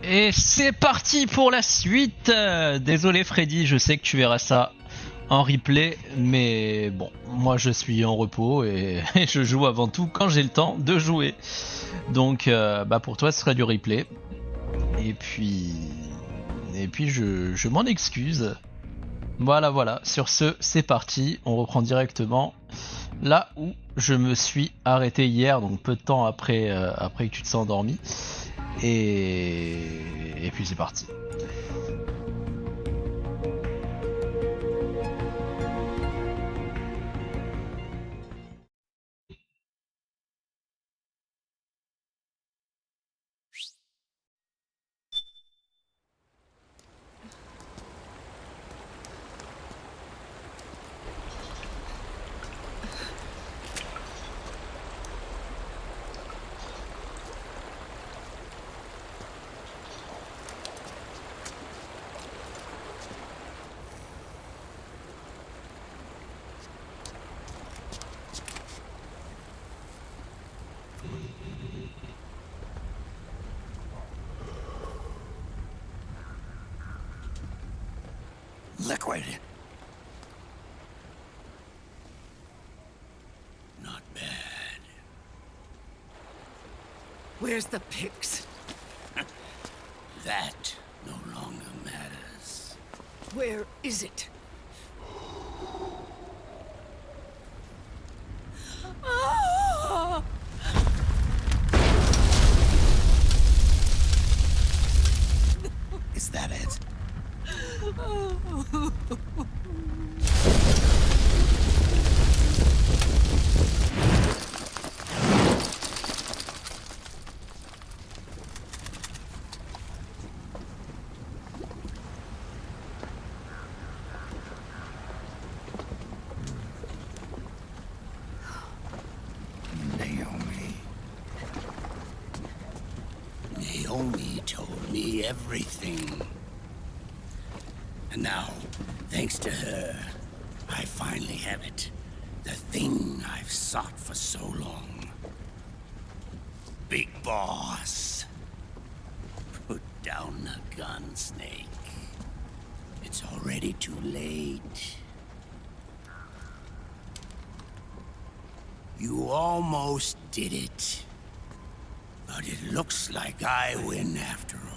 Et c'est parti pour la suite. Désolé Freddy, je sais que tu verras ça en replay, mais bon, moi je suis en repos et, et je joue avant tout quand j'ai le temps de jouer. Donc bah pour toi ce serait du replay. Et puis je m'en excuse. Voilà, sur ce c'est parti, on reprend directement là où je me suis arrêté hier, donc peu de temps après, après que tu te sois endormi. Et puis c'est parti. Liquid. Not bad. Where's the pigs? That no longer matters. Where is it? Ah! Is that it? Naomi told me everything. And now, thanks to her, I finally have it. The thing I've sought for so long. Big Boss. Put down the gun, Snake. It's already too late. You almost did it. But it looks like I win after all.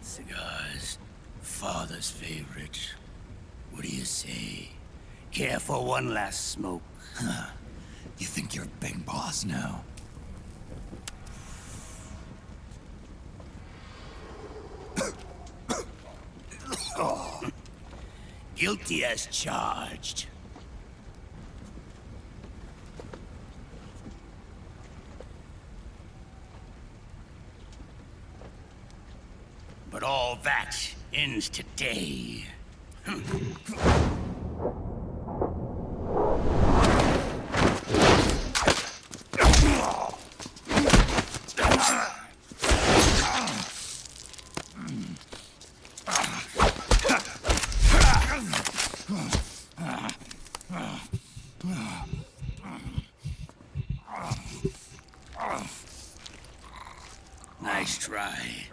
Cigars. Father's favorite. What do you say? Care for one last smoke? Huh. You think you're Big Boss now? Guilty as charged. But all that ends today. Nice try.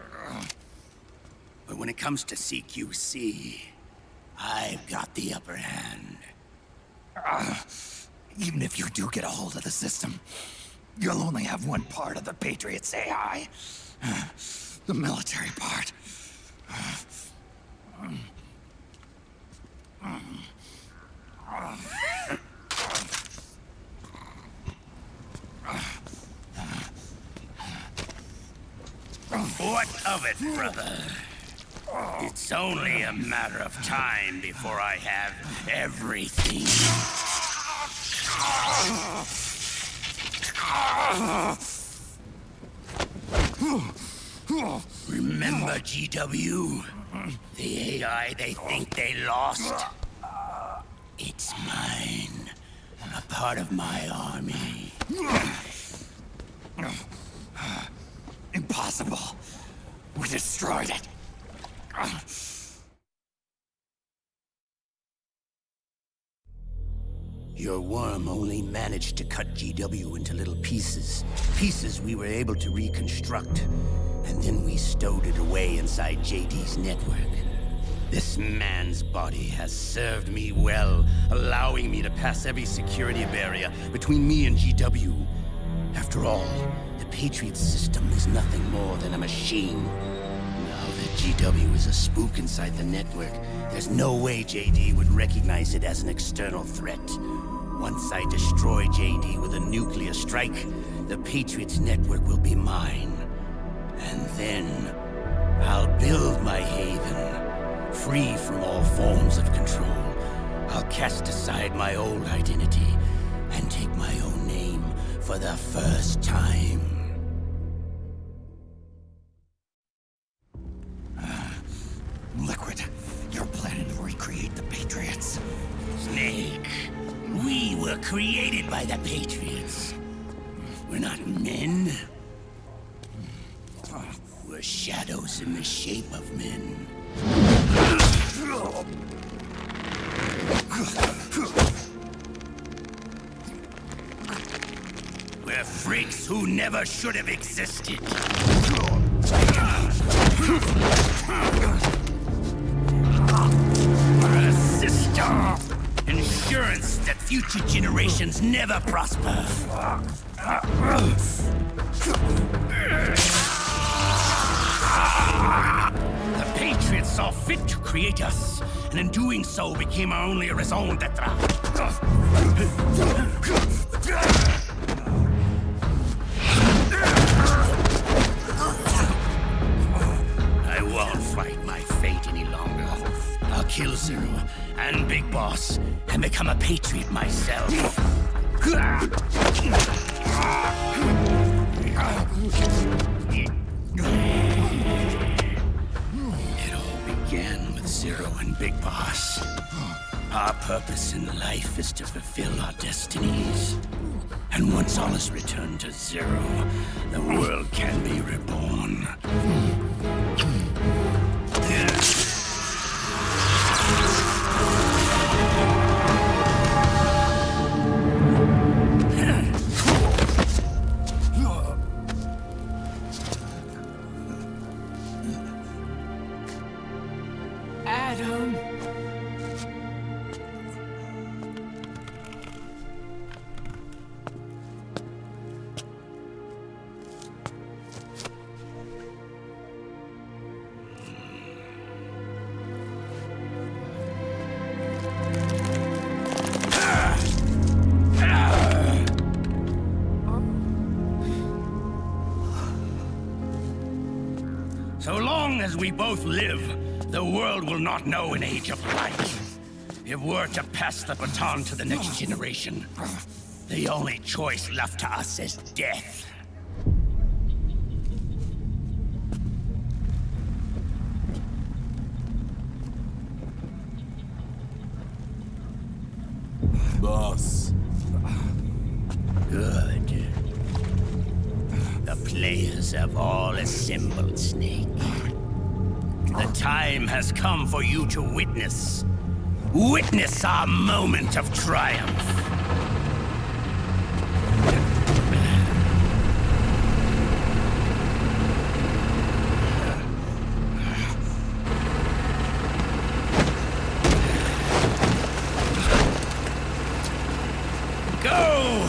But when it comes to CQC, I've got the upper hand. Even if you do get a hold of the system, you'll only have one part of the Patriots AI. The military part. What of it, brother? It's only a matter of time before I have everything. Remember, GW? The AI they think they lost? It's mine. A part of my army. Impossible. We destroyed it. managed to cut GW into little pieces. Pieces we were able to reconstruct. And then we stowed it away inside JD's network. This man's body has served me well, allowing me to pass every security barrier between me and GW. After all, the Patriot system is nothing more than a machine. Now that GW is a spook inside the network, there's no way JD would recognize it as an external threat. Once I destroy JD with a nuclear strike, the Patriot's network will be mine. And then, I'll build my haven, free from all forms of control. I'll cast aside my old identity and take my own name for the first time. Liquid, you're planning to recreate the Patriots. Snake, we were created by the Patriots. We're not men. We're shadows in the shape of men. We're freaks who never should have existed. We're a system. Insurance that future generations never prosper. The Patriots saw fit to create us, and in doing so became our only raison d'etre. I won't fight my fate any longer. I'll kill Zero and Big Boss and become a Patriot myself. It all began with Zero and Big Boss. Our purpose in life is to fulfill our destinies. And once all is returned to Zero, the world can be reborn. Adam. So long as we both live, the world will not know an age of light. If we're to pass the baton to the next generation, the only choice left to us is death. Boss. Good. The players have all assembled, Snake. The time has come for you to witness. Witness our moment of triumph. Go!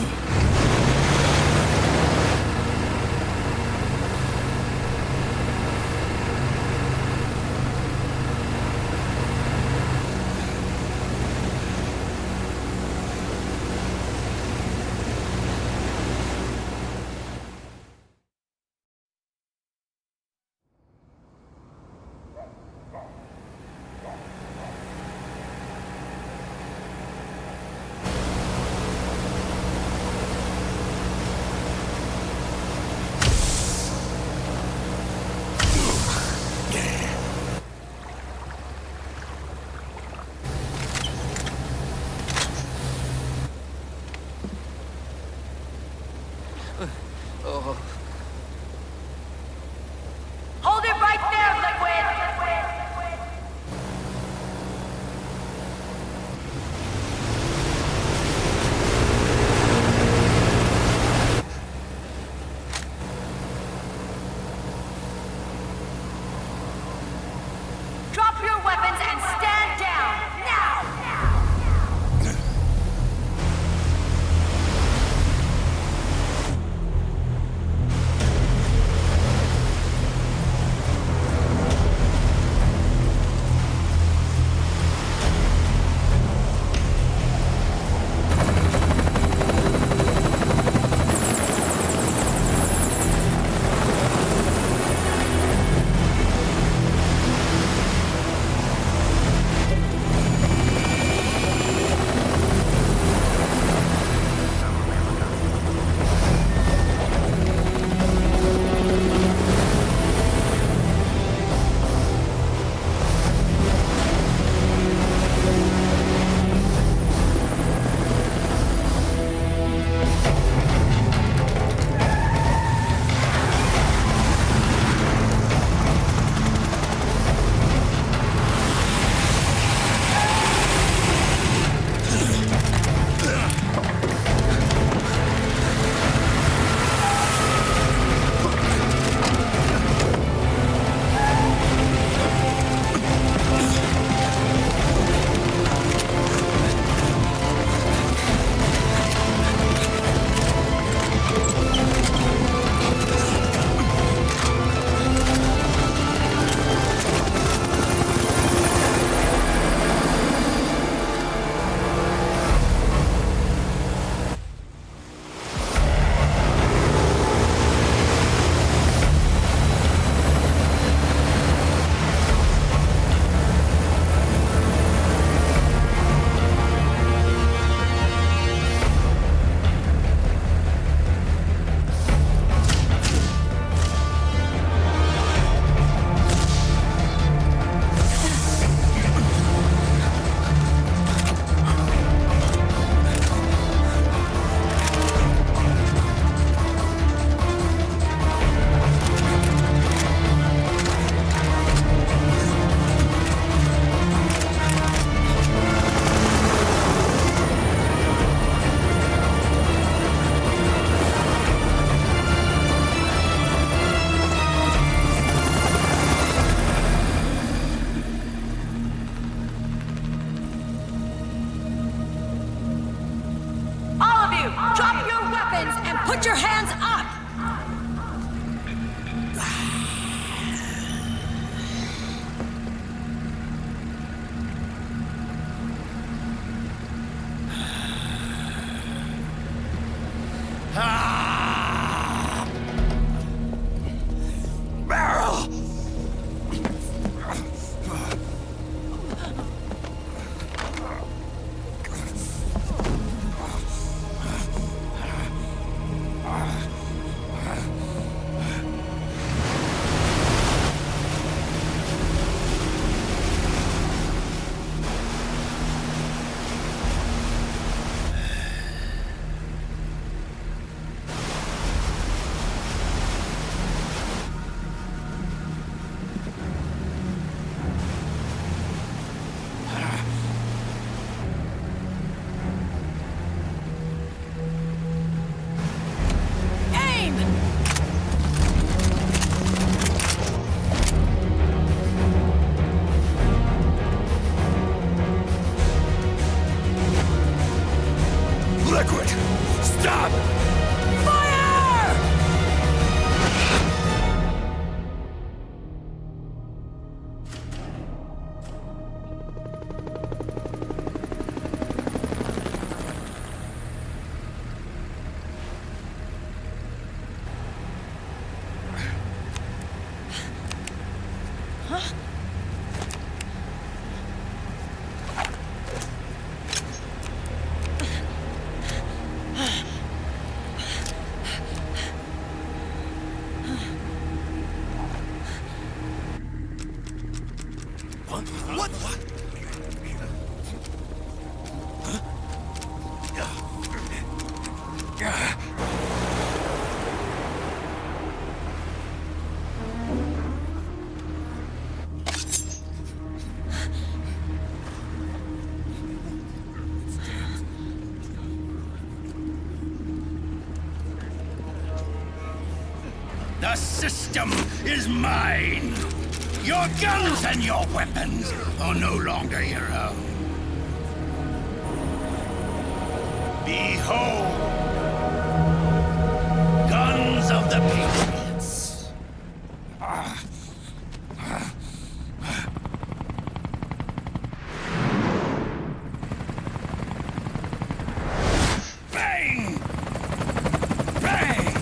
What? The system is mine. Your guns and your weapons are no longer your own. Behold, guns of the Patriots. Bang! Bang!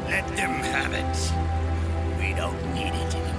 Let them have it. We don't need it anymore.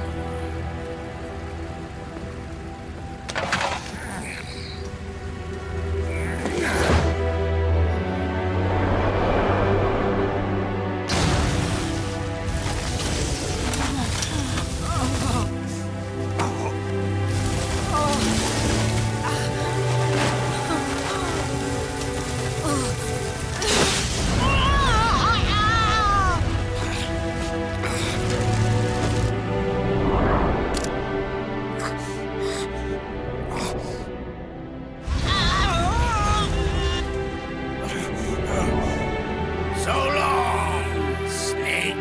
So long, Snake.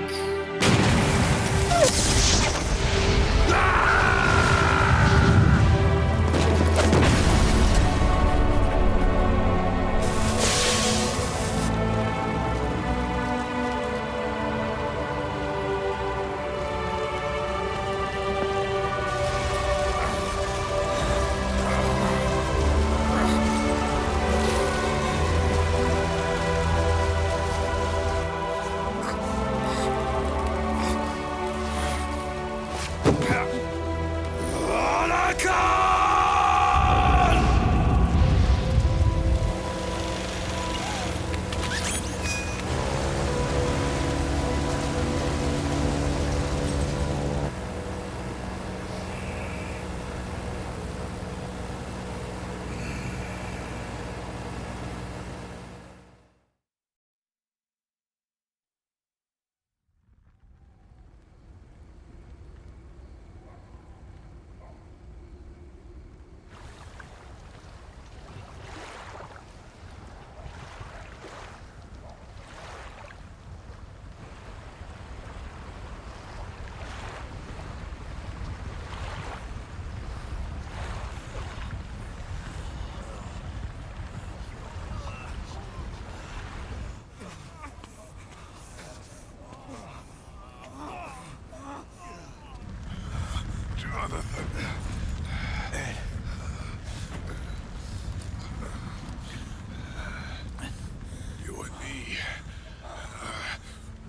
You and me,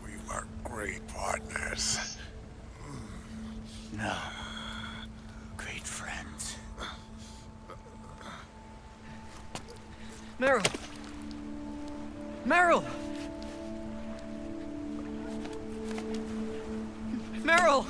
we were great partners. No. Great friends. Meryl! Meryl! Meryl!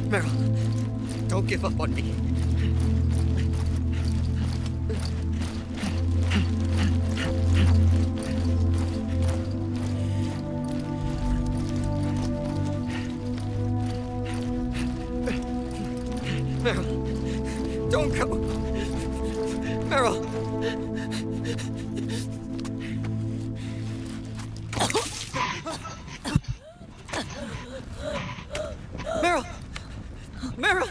Meryl, don't give up on me. Meryl, don't go. Meryl. Meryl! Meryl!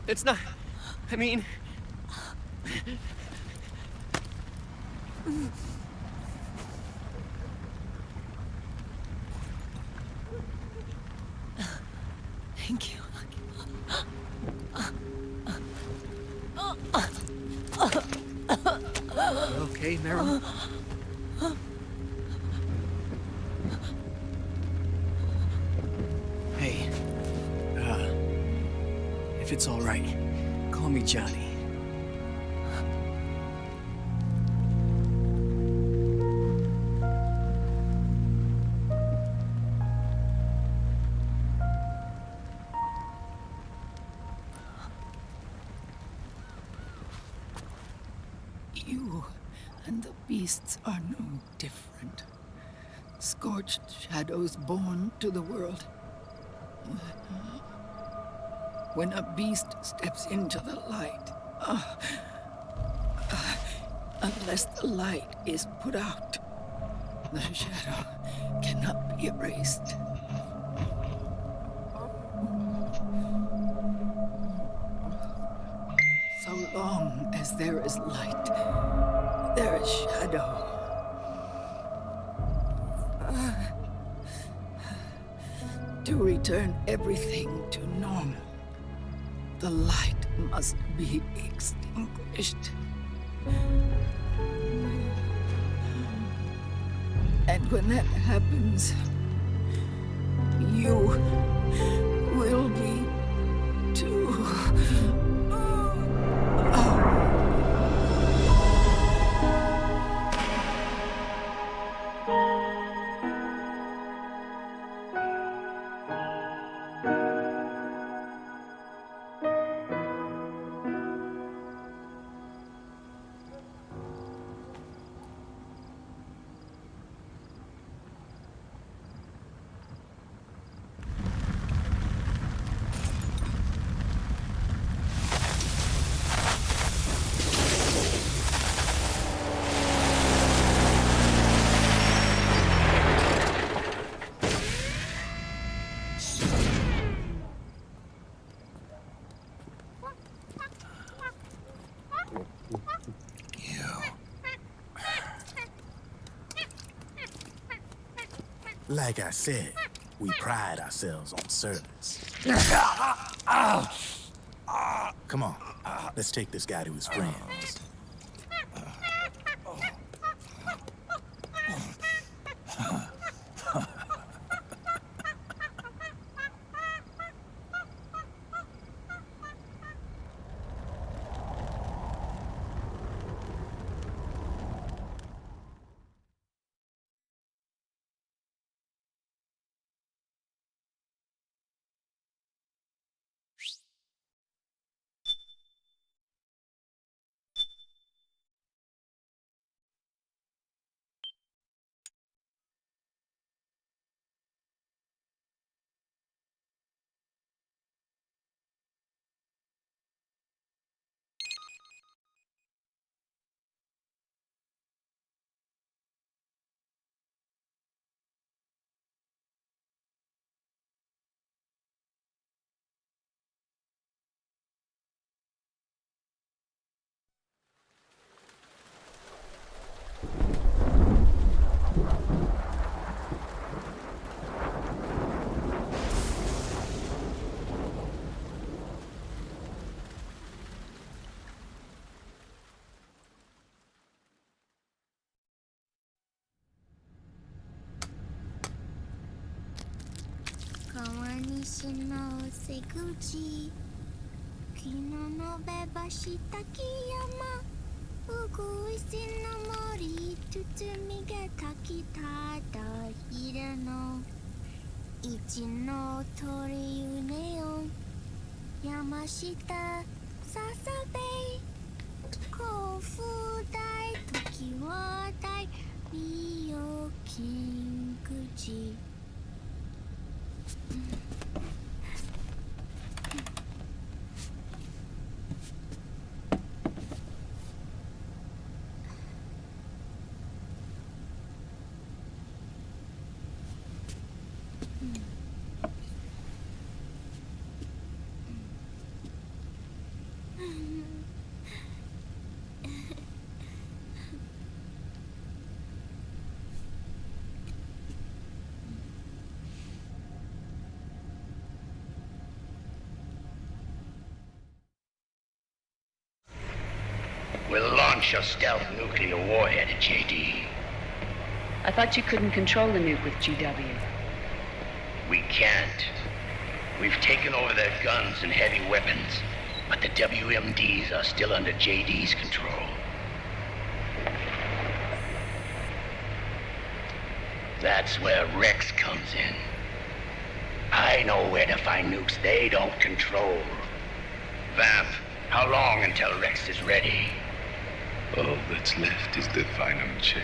It's not... I mean... Thank you. You okay, Meryl? Hey, if it's all right, call me Johnny. You and the beasts are no different. Scorched shadows born to the world. When a beast steps into the light, unless the light is put out, the shadow cannot be erased. So long as there is light, there is shadow. To return everything to normal, the light must be extinguished. And when that happens, you will be too. Like I said, we pride ourselves on service. Come on, let's take this guy to his friends. We'll launch a stealth nuclear warhead at JD. I thought you couldn't control the nuke with GW. We can't. We've taken over their guns and heavy weapons, but the WMDs are still under JD's control. That's where Rex comes in. I know where to find nukes they don't control. Vamp, how long until Rex is ready? All that's left is the final check.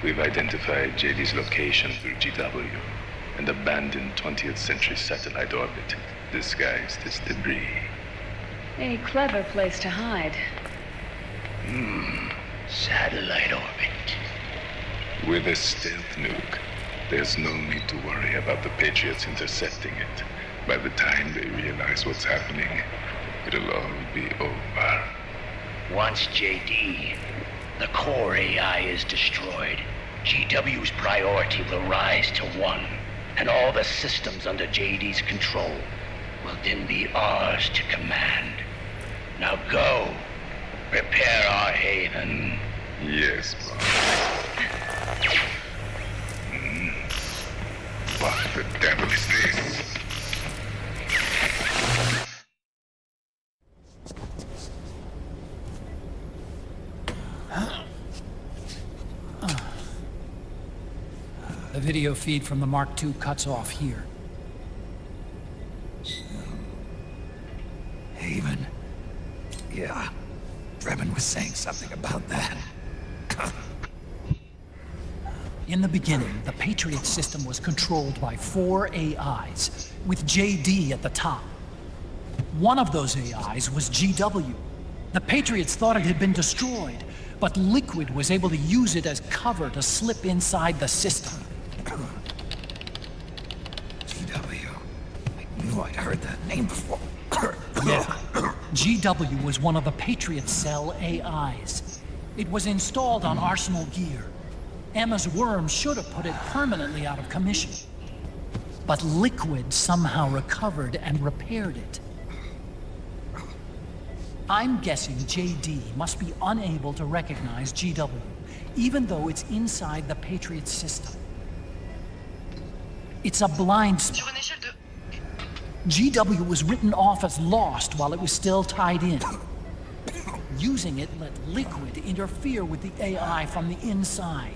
We've identified JD's location through GW, an abandoned 20th century satellite orbit disguised as debris. A clever place to hide. Satellite orbit. With a stealth nuke, there's no need to worry about the Patriots intercepting it. By the time they realize what's happening, it'll all be over. Once JD, the core AI is destroyed, GW's priority will rise to 1, and all the systems under JD's control will then be ours to command. Now go, prepare our haven. Yes, boss. What the devil is this? The video feed from the Mark II cuts off here. Haven. Yeah. Drebin was saying something about that. In the beginning, the Patriot system was controlled by 4 AIs, with JD at the top. One of those AIs was GW. The Patriots thought it had been destroyed, but Liquid was able to use it as cover to slip inside the system. GW. I knew I'd heard that name before. Yeah. GW was one of the Patriot Cell AIs. It was installed on Arsenal gear. Emma's worm should have put it permanently out of commission. But Liquid somehow recovered and repaired it. I'm guessing JD must be unable to recognize GW, even though it's inside the Patriot system. It's a blind spot. GW was written off as lost while it was still tied in. Using it let Liquid interfere with the AI from the inside.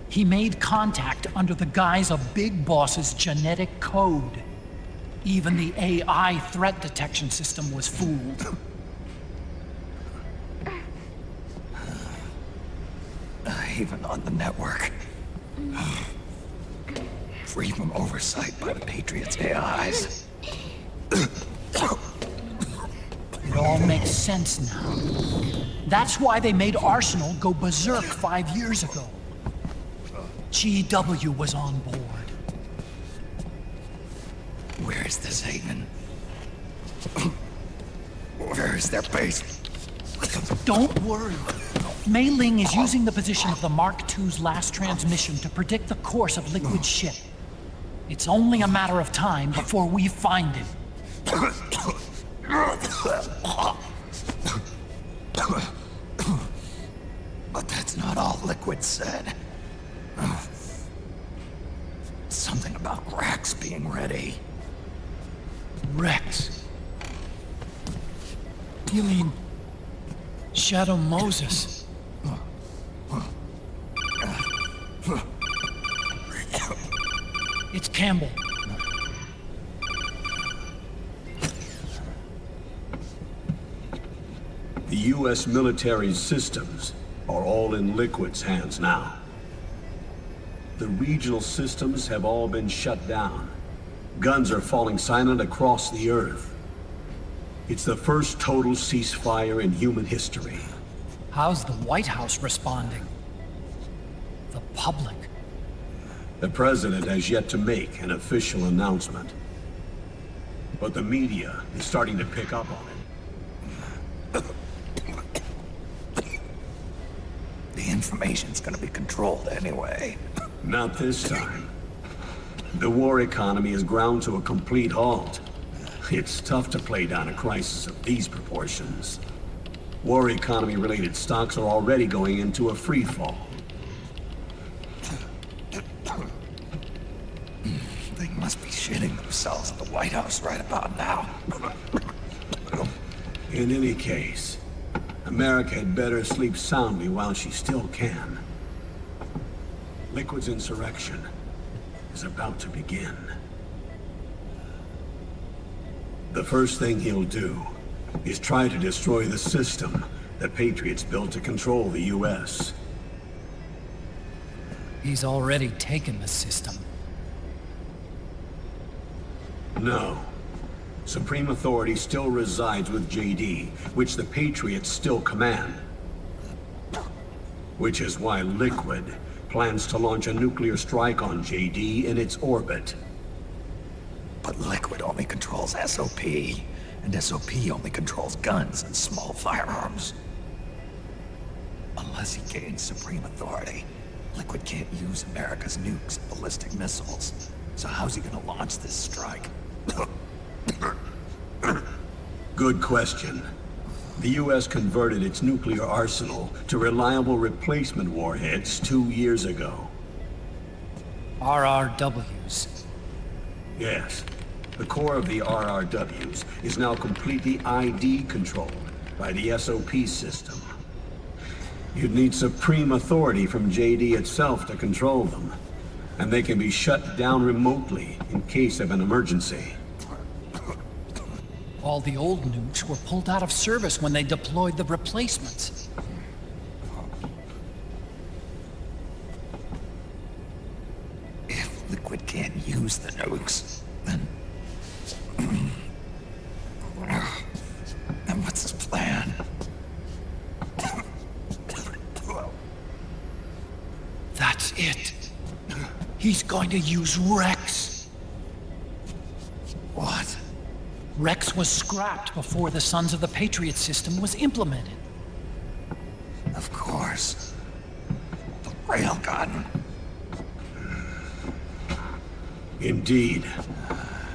He made contact under the guise of Big Boss's genetic code. Even the AI threat detection system was fooled. Haven on the network. Free from oversight by the Patriots' AIs. It all makes sense now. That's why they made Arsenal go berserk 5 years ago. GW was on board. Where is this Haven? Where is their base? Don't worry. Mei Ling is using the position of the Mark II's last transmission to predict the course of Liquid's ship. It's only a matter of time before we find him. But that's not all Liquid said. Something about Rex being ready. Rex. You mean Shadow Moses? It's Campbell. The U.S. military systems are all in Liquid's hands now. The regional systems have all been shut down. Guns are falling silent across the Earth. It's the first total ceasefire in human history. How's the White House responding? The public? The president has yet to make an official announcement. But the media is starting to pick up on it. The information's gonna be controlled anyway. Not this time. The war economy is ground to a complete halt. It's tough to play down a crisis of these proportions. War economy-related stocks are already going into a free fall. They must be shitting themselves at the White House right about now. In any case, America had better sleep soundly while she still can. Liquid's insurrection is about to begin. The first thing he'll do is try to destroy the system the Patriots built to control the U.S. He's already taken the system. No. Supreme authority still resides with JD, which the Patriots still command. Which is why Liquid plans to launch a nuclear strike on JD in its orbit. But Liquid only controls SOP, and SOP only controls guns and small firearms. Unless he gains supreme authority, Liquid can't use America's nukes and ballistic missiles. So how's he gonna launch this strike? Good question. The U.S. converted its nuclear arsenal to reliable replacement warheads 2 years ago. RRWs. Yes. The core of the RRWs is now completely ID controlled by the SOP system. You'd need supreme authority from JD itself to control them, and they can be shut down remotely in case of an emergency. All the old nukes were pulled out of service when they deployed the replacements. If Liquid can't use the nukes, then what's his plan? That's it. He's going to use Rex. What? Rex was scrapped before the Sons of the Patriot system was implemented. Of course. The railgun. Indeed.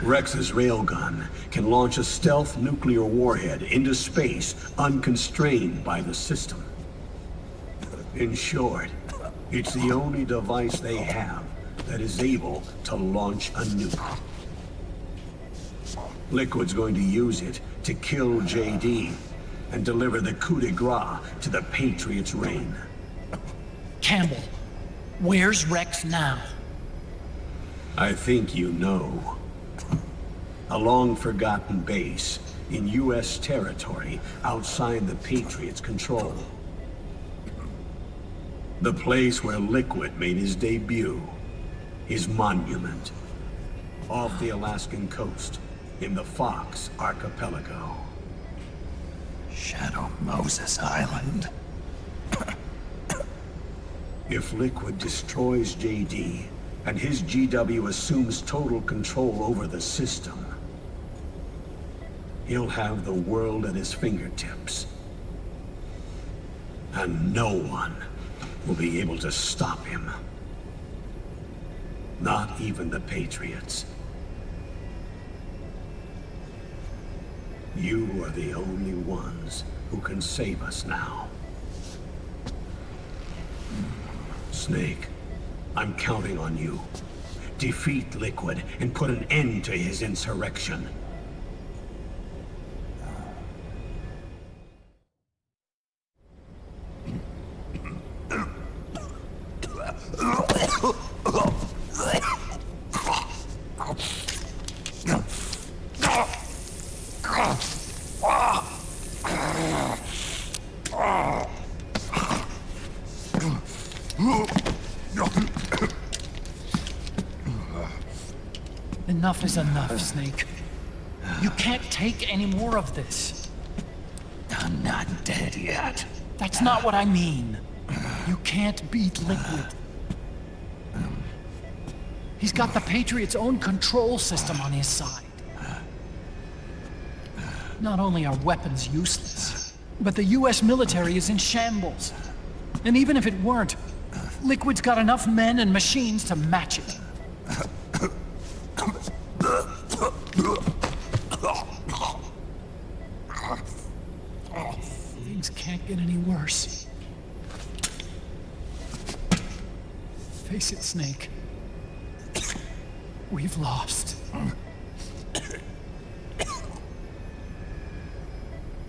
Rex's railgun can launch a stealth nuclear warhead into space unconstrained by the system. In short, it's the only device they have that is able to launch a nuke. Liquid's going to use it to kill JD and deliver the coup de grace to the Patriots' reign. Campbell, where's Rex now? I think you know. A long-forgotten base in U.S. territory outside the Patriots' control. The place where Liquid made his debut, his monument, off the Alaskan coast in the Fox Archipelago. Shadow Moses Island. If Liquid destroys JD, and his GW assumes total control over the system, he'll have the world at his fingertips. And no one will be able to stop him. Not even the Patriots. You are the only ones who can save us now. Snake, I'm counting on you. Defeat Liquid and put an end to his insurrection. Enough is enough, Snake. You can't take any more of this. I'm not dead yet. That's not what I mean. You can't beat Liquid. He's got the Patriots' own control system on his side. Not only are weapons useless, but the US military is in shambles. And even if it weren't, Liquid's got enough men and machines to match it. Things can't get any worse. Face it, Snake. We've lost.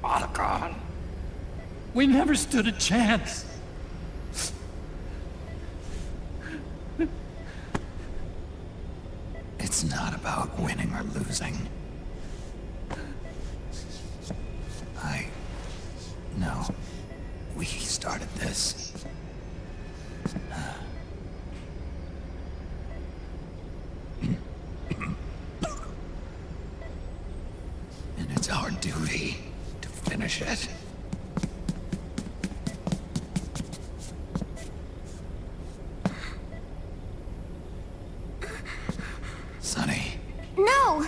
Otacon. We never stood a chance. It's not about winning or losing. No. We started this. And it's our duty to finish it. Sonny. No!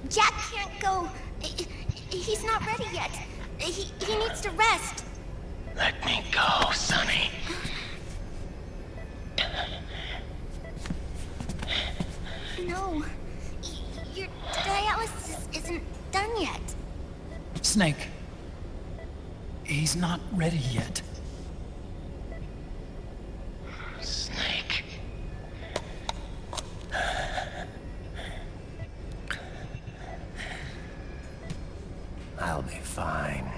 Jack can't go. He's not ready yet. He needs to rest. Let me go, Sonny. No. Your dialysis isn't done yet. Snake. He's not ready yet. Snake. I'll be fine.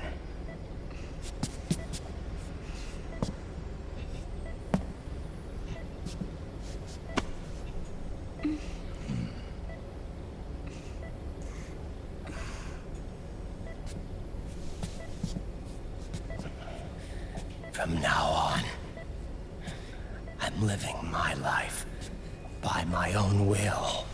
From now on, I'm living my life by my own will.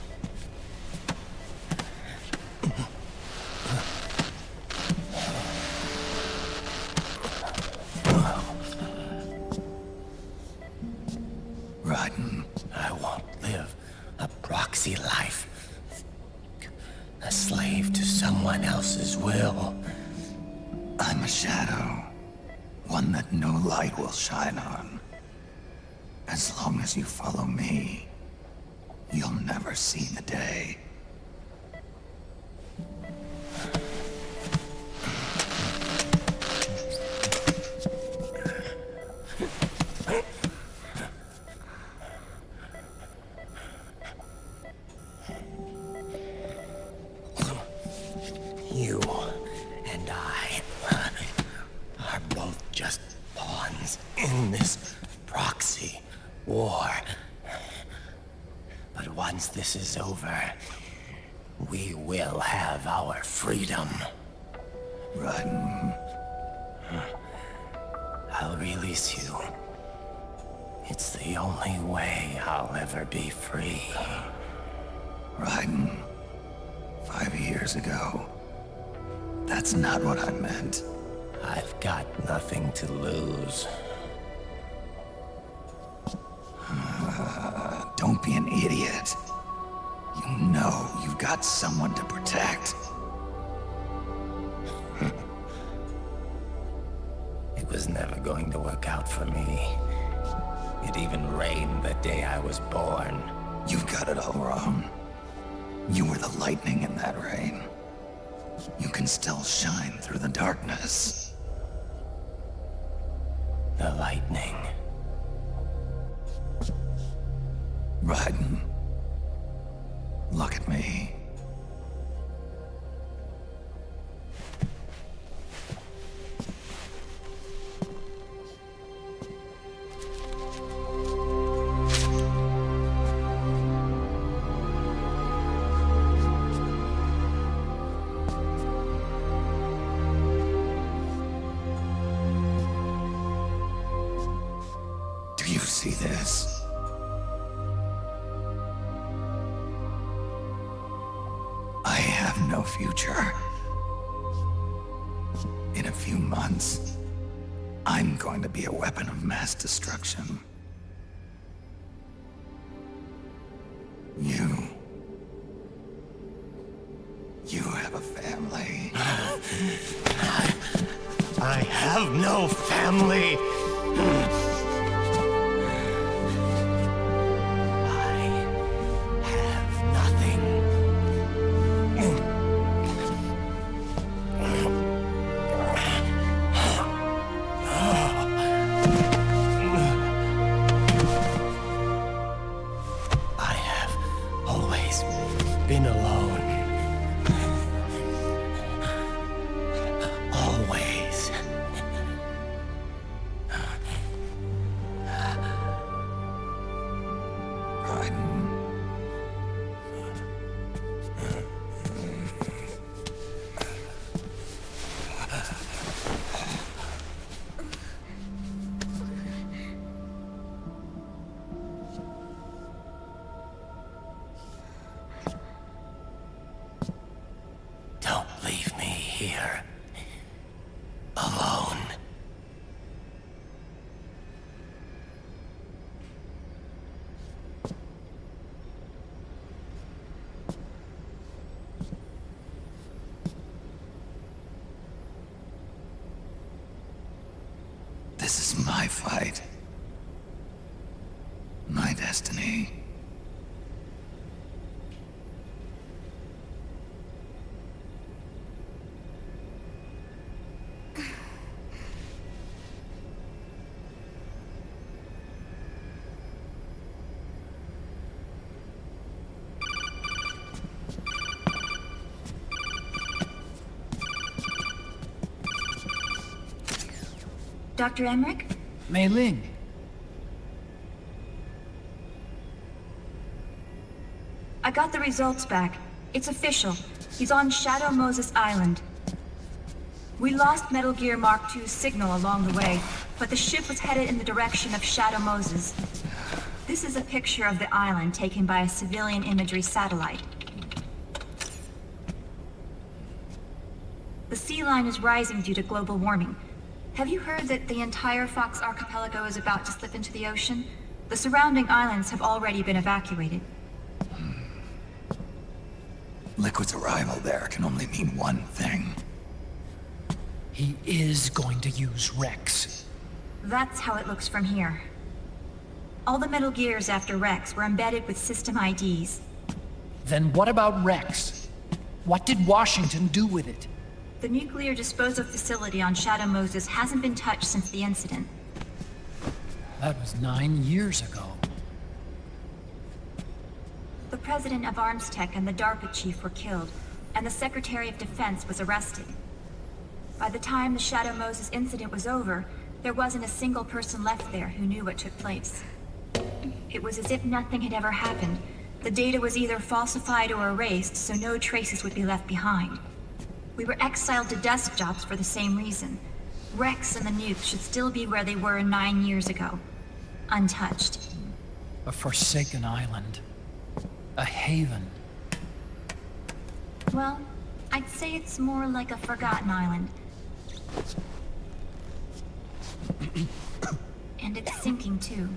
Raiden. I won't live a proxy life. A slave to someone else's will. I'm a shadow. One that no light will shine on. As long as you follow me, you'll never see the day. You and I are both just pawns in this proxy war. But once this is over, we will have our freedom. Raiden. I'll release you. It's the only way I'll ever be free. Raiden. 5 years ago. That's not what I meant. I've got nothing to lose. Don't be an idiot. You know you've got someone to protect. It was never going to work out for me. It even rained the day I was born. You've got it all wrong. You were the lightning in that rain. You can still shine through the darkness. The lightning. Raiden. Look at me. Do you see this? I have no future. In a few months, I'm going to be a weapon of mass destruction. You have a family. I have no family. I have nothing. alone. This is my fight. My destiny. Dr. Emmerich? Mei Ling. I got the results back. It's official. He's on Shadow Moses Island. We lost Metal Gear Mark II's signal along the way, but the ship was headed in the direction of Shadow Moses. This is a picture of the island taken by a civilian imagery satellite. The sea line is rising due to global warming. Have you heard that the entire Fox archipelago is about to slip into the ocean? The surrounding islands have already been evacuated. Liquid's arrival there can only mean one thing. He is going to use Rex. That's how it looks from here. All the Metal Gears after Rex were embedded with system IDs. Then what about Rex? What did Washington do with it? The nuclear disposal facility on Shadow Moses hasn't been touched since the incident. That was 9 years ago. The president of ArmsTech and the DARPA chief were killed, and the Secretary of Defense was arrested. By the time the Shadow Moses incident was over, there wasn't a single person left there who knew what took place. It was as if nothing had ever happened. The data was either falsified or erased, so no traces would be left behind. We were exiled to desk jobs for the same reason. Rex and the nukes should still be where they were 9 years ago. Untouched. A forsaken island. A haven. Well, I'd say it's more like a forgotten island. And it's sinking too.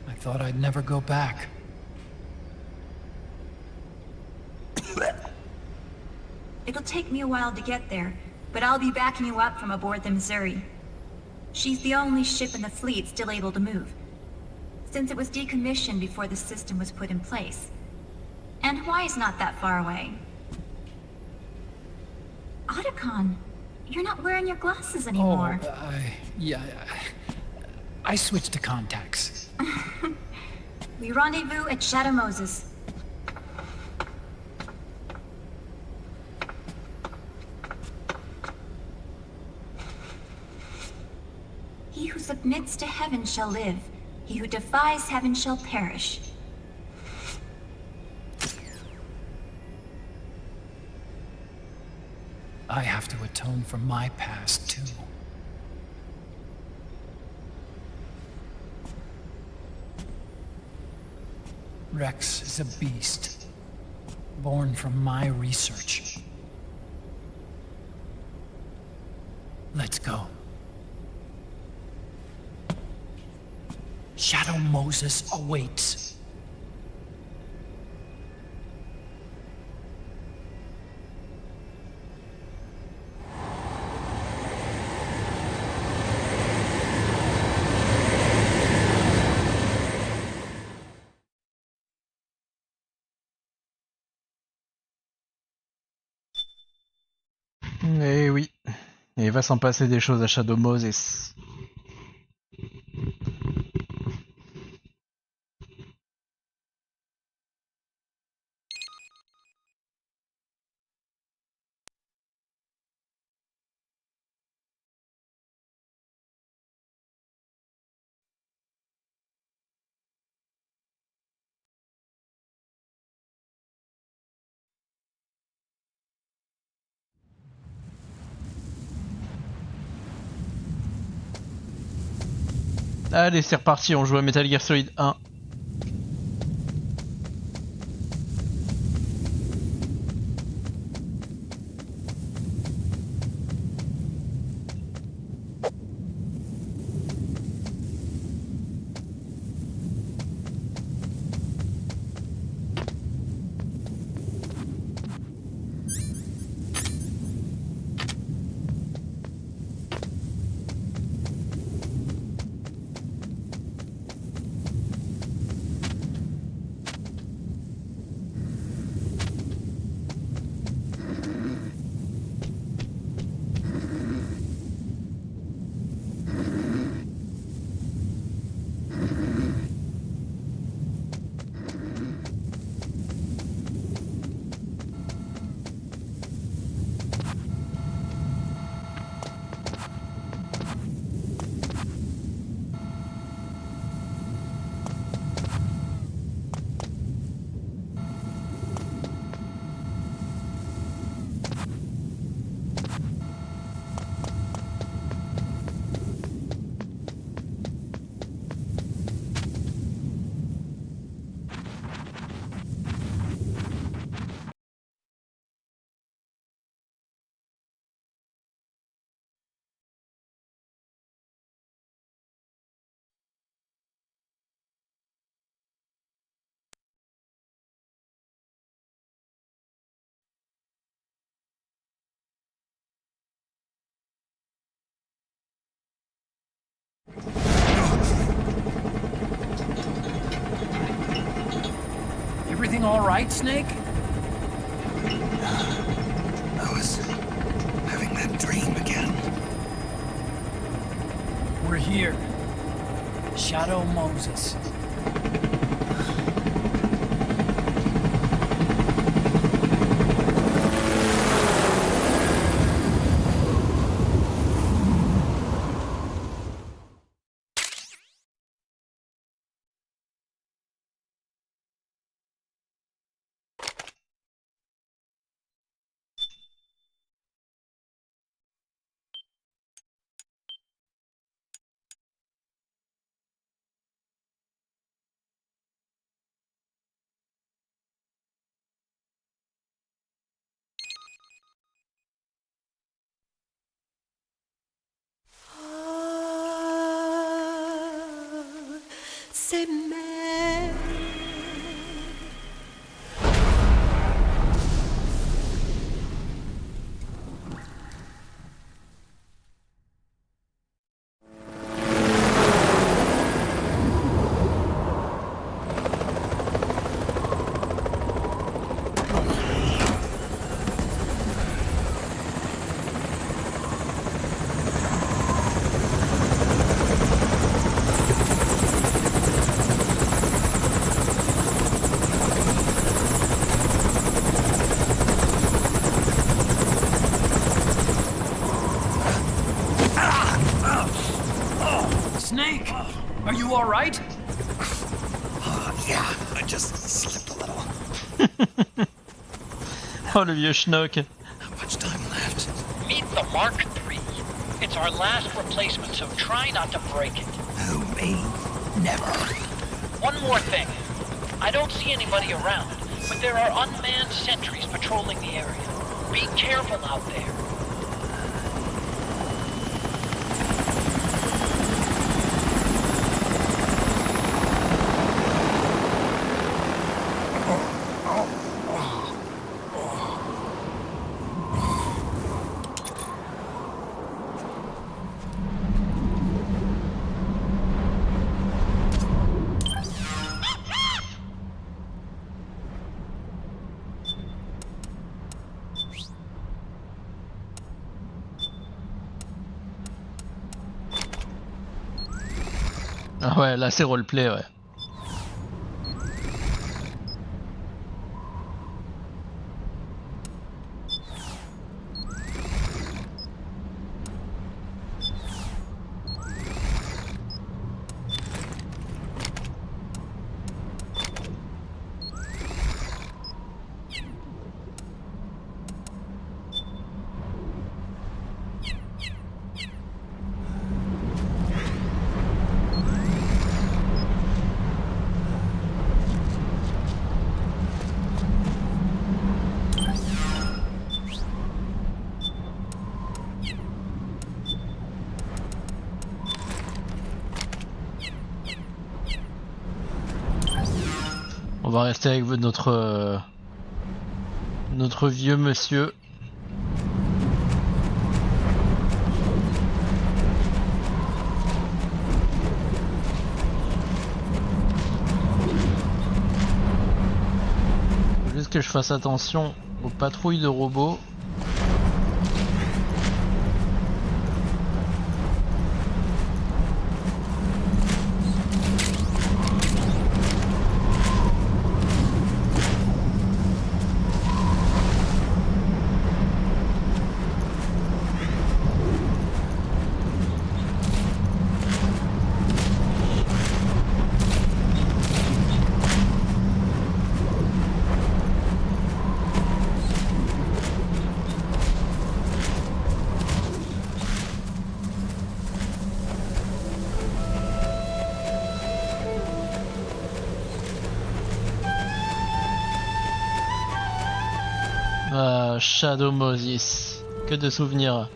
I thought I'd never go back. It'll take me a while to get there, but I'll be backing you up from aboard the Missouri. She's the only ship in the fleet still able to move, since it was decommissioned before the system was put in place. And Hawaii's not that far away. Otacon, you're not wearing your glasses anymore. I switched to contacts. We rendezvous at Shadow Moses. He who submits to heaven shall live. He who defies heaven shall perish. I have to atone for my past, too. Rex is a beast, born from my research. Let's go. Shadow Moses awaits. Eh oui, et il va s'en passer des choses à Shadow Moses. Allez, c'est reparti, on joue à Metal Gear Solid 1. everything all right, Snake? I was having that dream again. We're here. Shadow Moses. C'est mère. Snake, are you all right? Yeah, I just slipped a little. Oh, le vieux schnock. How much time left? Meet the Mark III. It's our last replacement, so try not to break it. Who, me? Never. One more thing. I don't see anybody around, but there are unmanned sentries patrolling the area. Be careful out there. Ah ouais, là c'est roleplay, ouais. On va rester avec notre vieux monsieur. Faut juste que je fasse attention aux patrouilles de robots. Ah, Shadow Moses, que de souvenirs.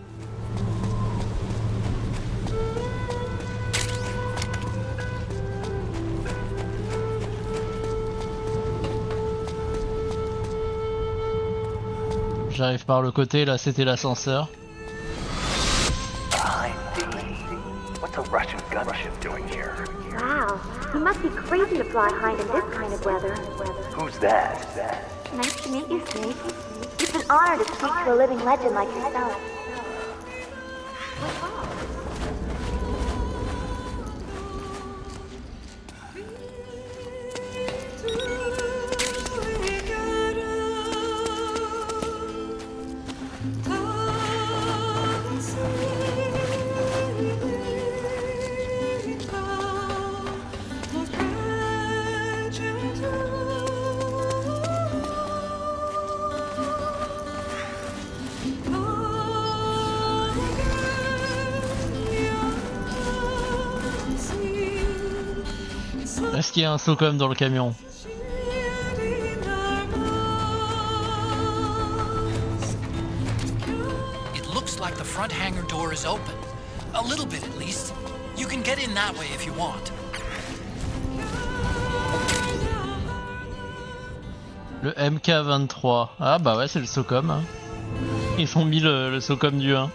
J'arrive par le côté, là c'était l'ascenseur. Behind thee, what What's a Russian gunship doing here? Wow, he must be crazy to fly high in this kind of weather. Who's that? Nice to meet you, Snake. It's an honor to speak to a living legend like yourself. Est-ce qu'il y a un Slocum dans le camion? It looks like the front hangar door is open. A little bit at least. You can get in that way if you want. Le MK23. Ah bah ouais, c'est le Slocum. Hein. Ils ont mis le Slocum du 1.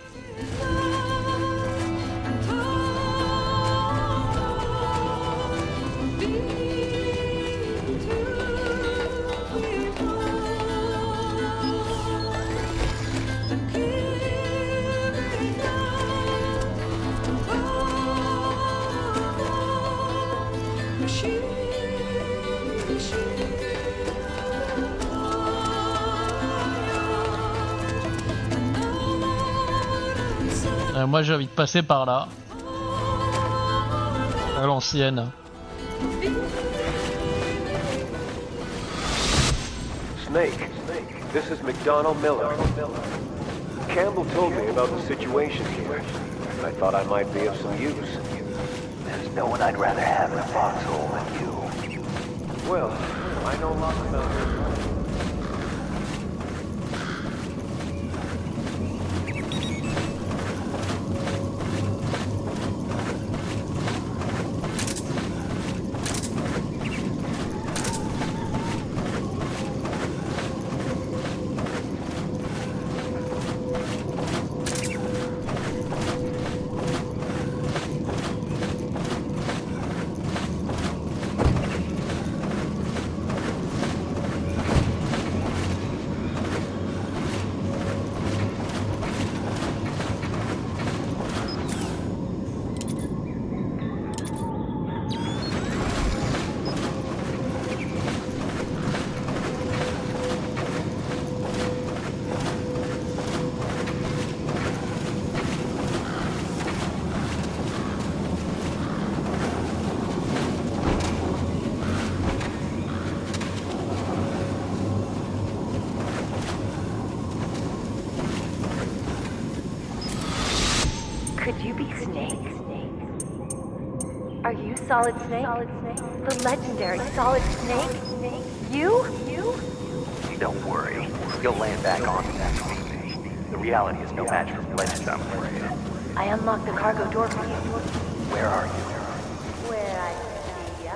Moi j'ai envie de passer par là. À l'ancienne. Snake, this is McDonnell Miller. Campbell told me about the situation here, and I thought I might be of some use. There's no one I'd rather have in a foxhole than you. Well, I know lots about this. Could you be Snake? Are you Solid Snake? The legendary Solid Snake? You? Don't worry. You'll land back on me after me. The reality is no match for legend, I'm afraid. I unlocked the cargo door for you. Where are you? Where I see ya.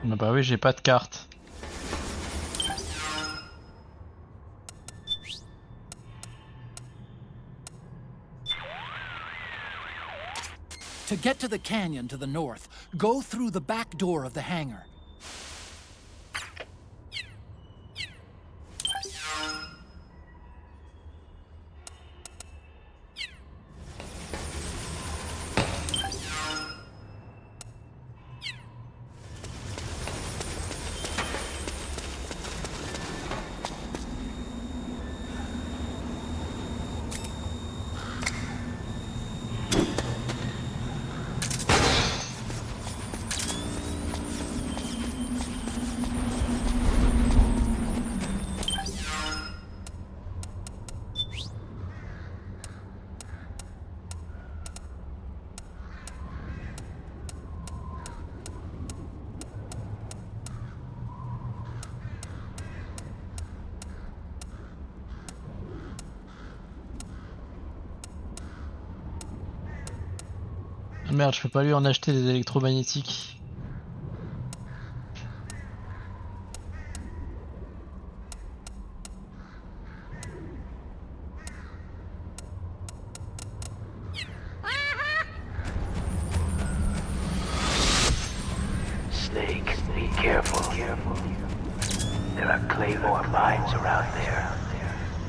Ah bah oui, j'ai pas de carte. To get to the canyon to the north, go through the back door of the hangar. Merde, je peux pas lui en acheter des électromagnétiques. Snake, be careful. There are claymore mines around there.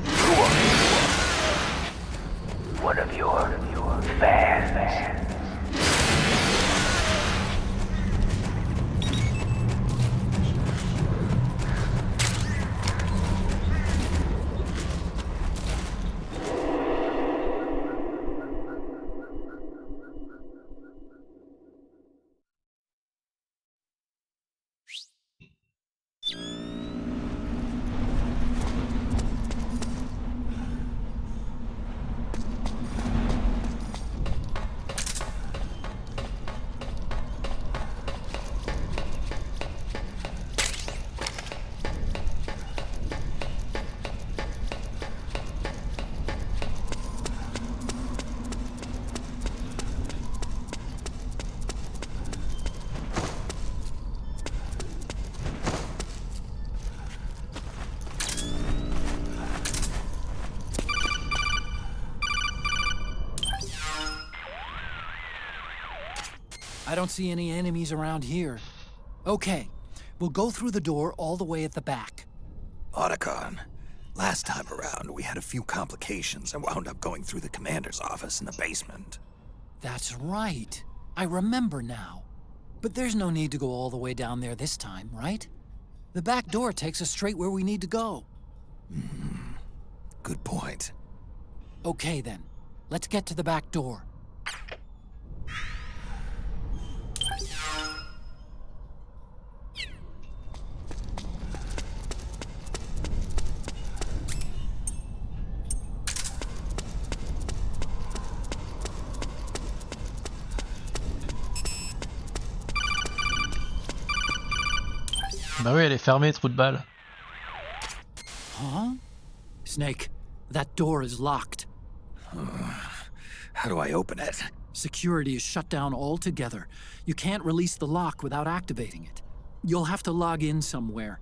Who are you? One of your fans. I don't see any enemies around here. Okay, we'll go through the door all the way at the back. Otacon, last time around we had a few complications and wound up going through the commander's office in the basement. That's right. I remember now. But there's no need to go all the way down there this time, right? The back door takes us straight where we need to go. Good point. Okay then, let's get to the back door. Bah oui, elle est fermée, trou de balle. Huh? Snake, that door is locked. How do I open it? Security is shut down altogether. You can't release the lock without activating it. You'll have to log in somewhere.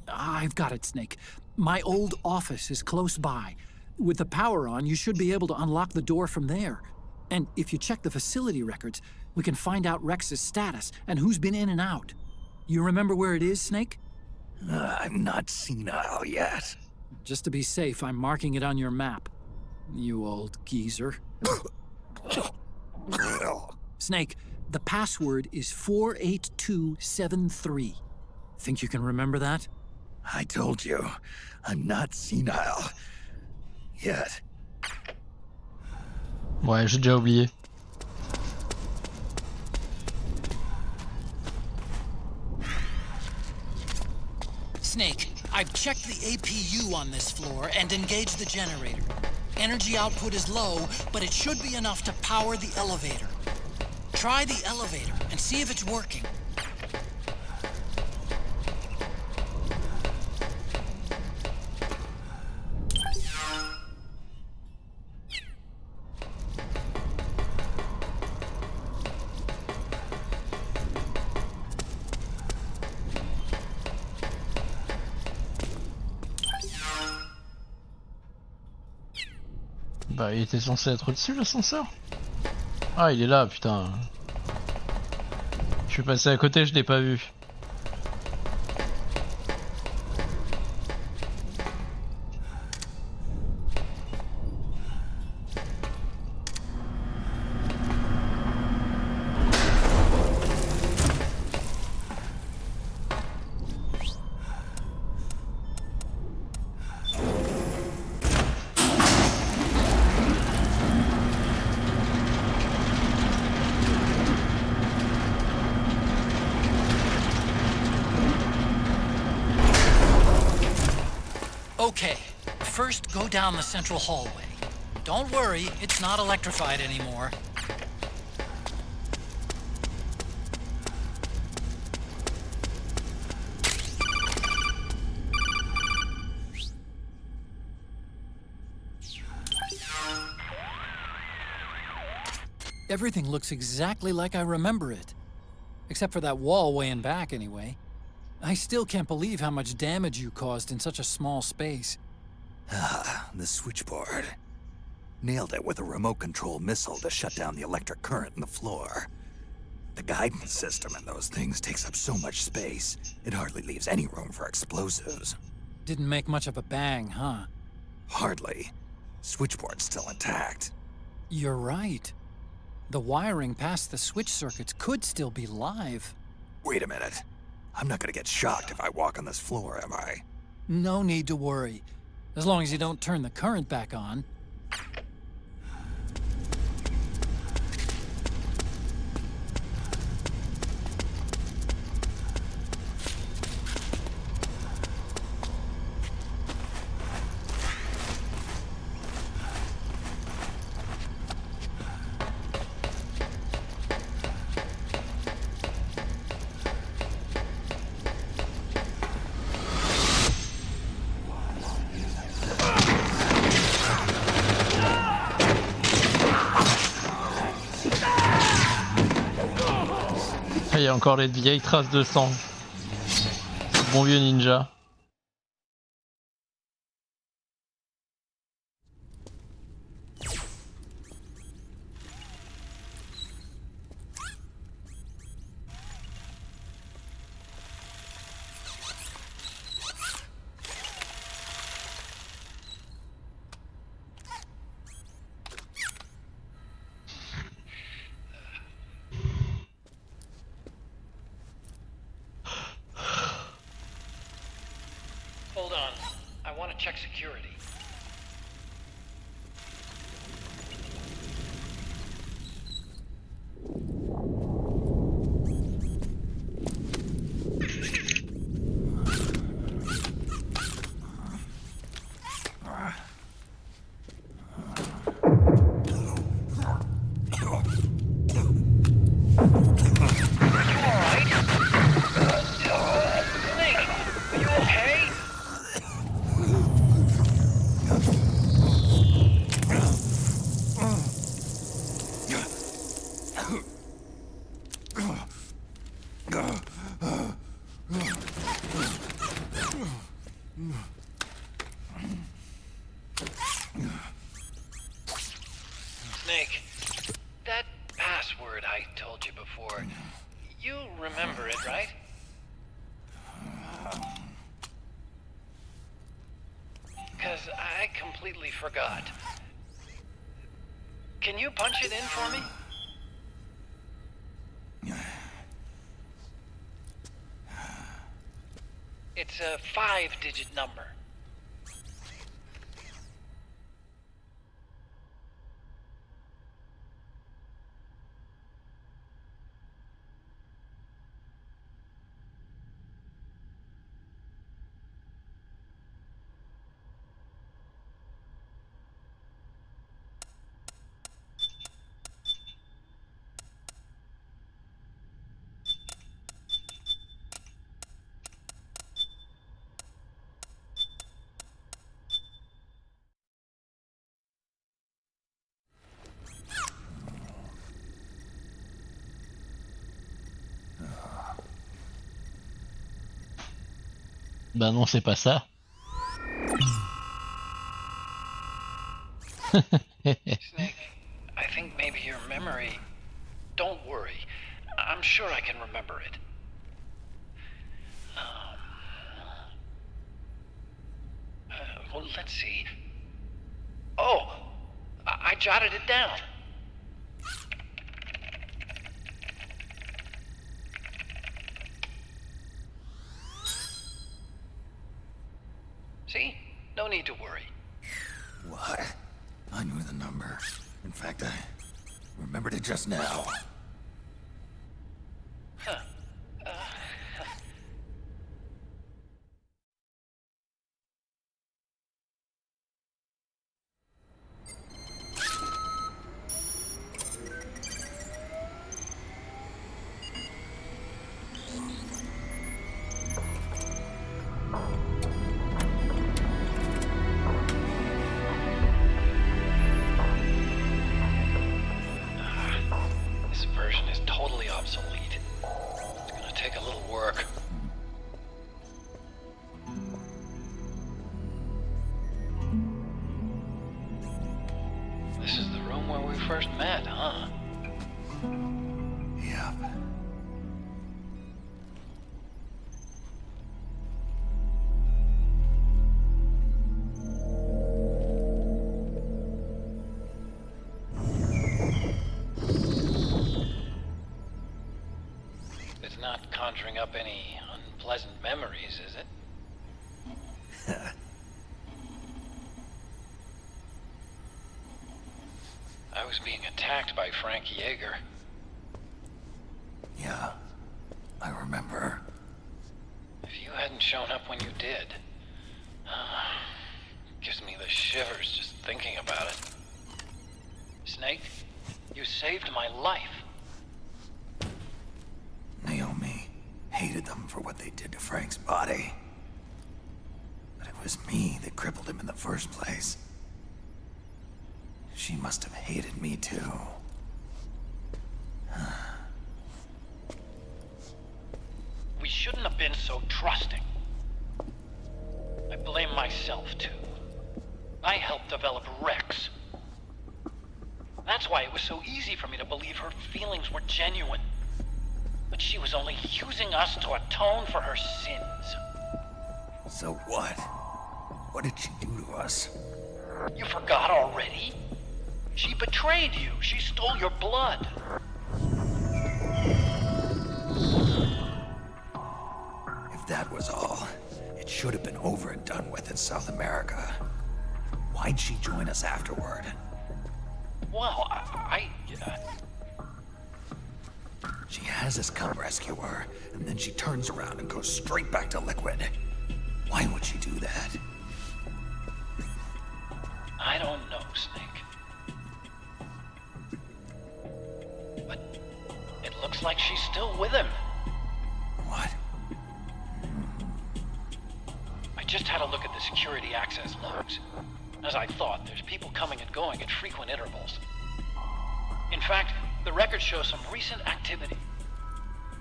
I've got it, Snake. My old office is close by. With the power on, you should be able to unlock the door from there. And if you check the facility records, we can find out Rex's status and who's been in and out. You remember where it is, Snake? I'm not senile yet. Just to be safe, I'm marking it on your map. You old geezer. Snake, the password is 48273. Think you can remember that? I told you, I'm not senile yet. Ouais, j'ai déjà oublié. Snake, I've checked the APU on this floor and engaged the generator. Energy output is low, but it should be enough to power the elevator. Try the elevator and see if it's working. Bah il était censé être au-dessus l'ascenseur. Ah il est là putain. Je suis passé à côté, je l'ai pas vu. Okay, first go down the central hallway. Don't worry, it's not electrified anymore. Everything looks exactly like I remember it. Except for that wall way in back, anyway. I still can't believe how much damage you caused in such a small space. Ah, the switchboard. Nailed it with a remote control missile to shut down the electric current in the floor. The guidance system in those things takes up so much space, it hardly leaves any room for explosives. Didn't make much of a bang, huh? Hardly. Switchboard's still intact. You're right. The wiring past the switch circuits could still be live. Wait a minute. I'm not gonna get shocked if I walk on this floor, am I? No need to worry. As long as you don't turn the current back on. Il y a encore les vieilles traces de sang. Bon vieux ninja. Hold on. I want to check security. Snake, that password I told you before, you remember it, right? Because I completely forgot. Can you punch it in for me? It's a 5-digit number. Bah non, c'est pas ça. Snake, I think maybe your memory... Don't worry. I'm sure I can remember it. Well, let's see. Oh! I jotted it down. See? No need to worry. What? I knew the number. In fact, I remembered it just now. Huh. first met, huh? Yep. It's not conjuring up any unpleasant memories, is it? I was being attacked by Frank Yeager. Yeah, I remember. If you hadn't shown up when you did, gives me the shivers just thinking about it. Snake, you saved my life. Naomi hated them for what they did to Frank's body. But it was me that crippled him in the first place. She must have hated me too. We shouldn't have been so trusting. I blame myself too. I helped develop Rex. That's why it was so easy for me to believe her feelings were genuine. But she was only using us to atone for her sins. So what? What did she do to us? You forgot already? She betrayed you. She stole your blood. If that was all, it should have been over and done with in South America. Why'd she join us afterward? Well, She has us come rescue her, and then she turns around and goes straight back to Liquid. Why would she do that? I don't know, Snake. But it looks like she's still with him. What? I just had a look at the security access logs. As I thought, there's people coming and going at frequent intervals. In fact, the record shows some recent activity.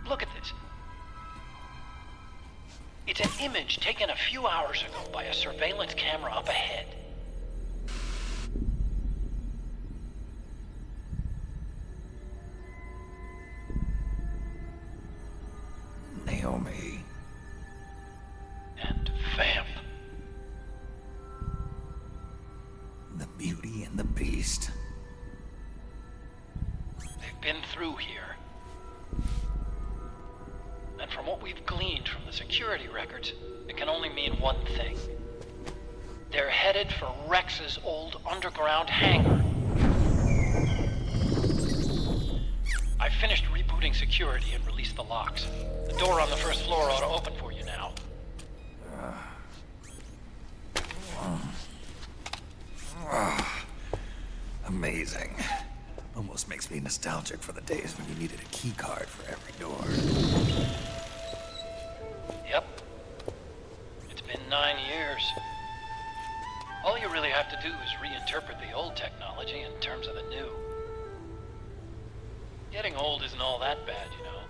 Look at this. It's an image taken a few hours ago by a surveillance camera up ahead. Naomi. And Vamp. The Beauty and the Beast. They've been through here. And from what we've gleaned from the security records, it can only mean one thing. They're headed for Rex's old underground hangar. I finished rebooting security and released the locks. The door on the first floor ought to open for you now. Amazing. Almost makes me nostalgic for the days when you needed a key card for every door. Yep. It's been 9 years. All you really have to do is reinterpret the old technology in terms of the new. Getting old isn't all that bad, you know.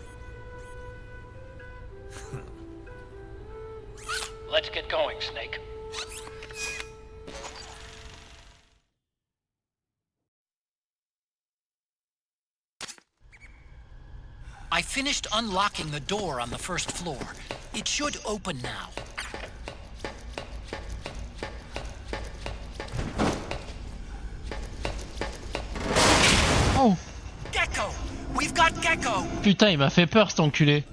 Let's get going, Snake. I finished unlocking the door on the first floor. It should open now. Oh! Gecko! We've got Gecko! Putain, il m'a fait peur cet enculé.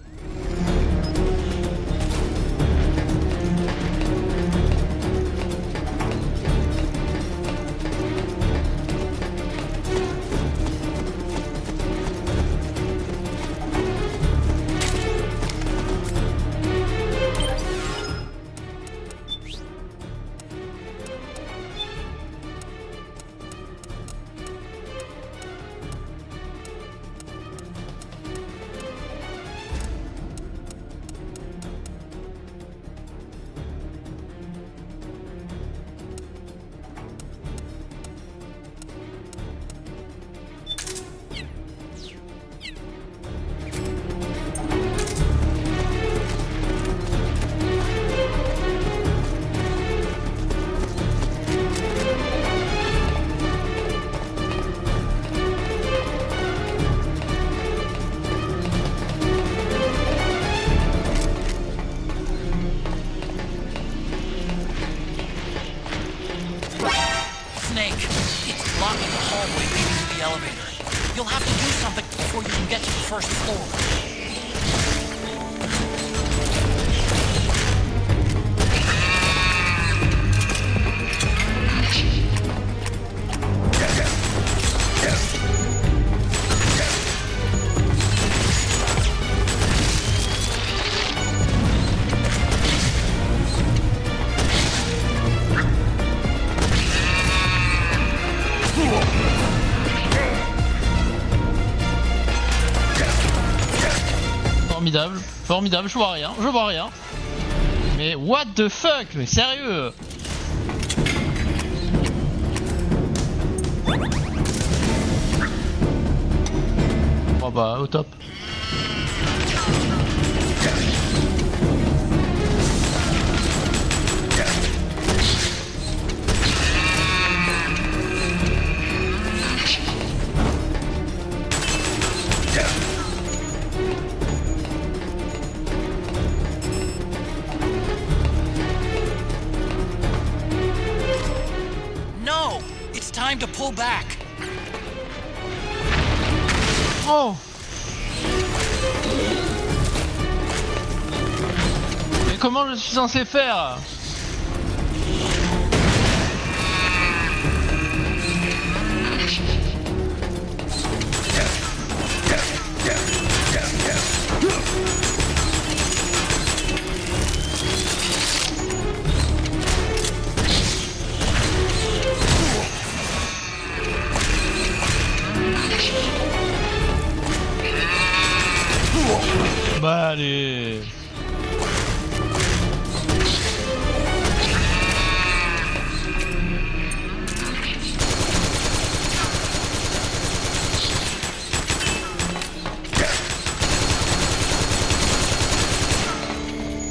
Snake. It's blocking the hallway leading to the elevator. You'll have to do something before you can get to the first floor. Formidable, formidable, je vois rien. Mais what the fuck, mais sérieux? Oh bah au top. No! It's time to pull back. Oh! Mais comment je suis censé faire? Bah allez.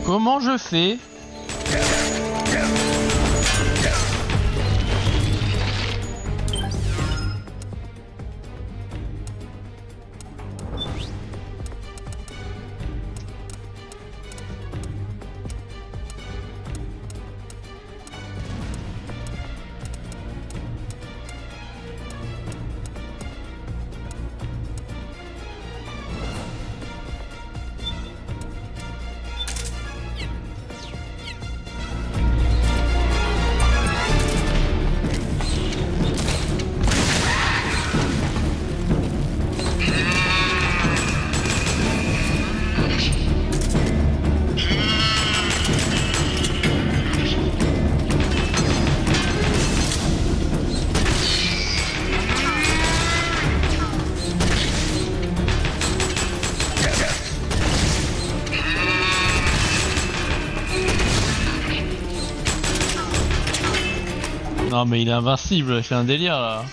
Comment je fais? Non mais il est invincible, c'est un délire là.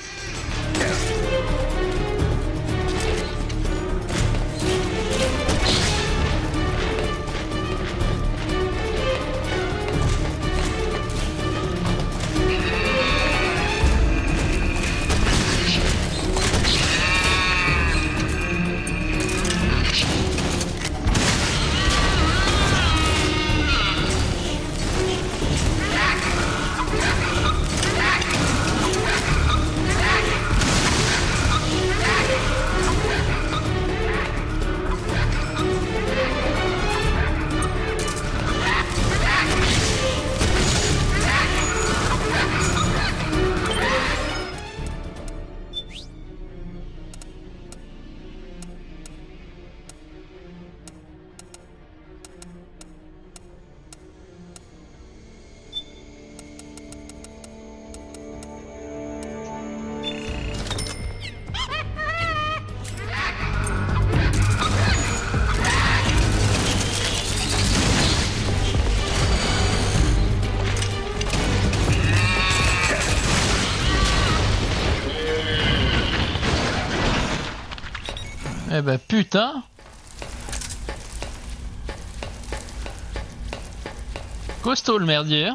Eh ben putain. Costaud le merdier.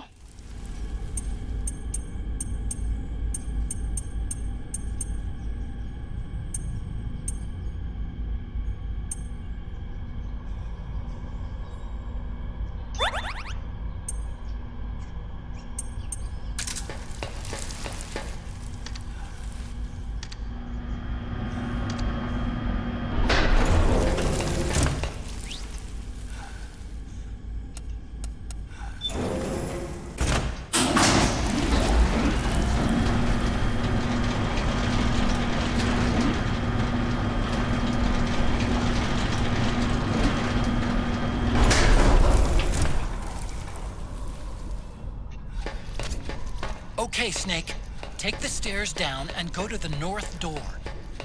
Okay, Snake. Take the stairs down and go to the north door.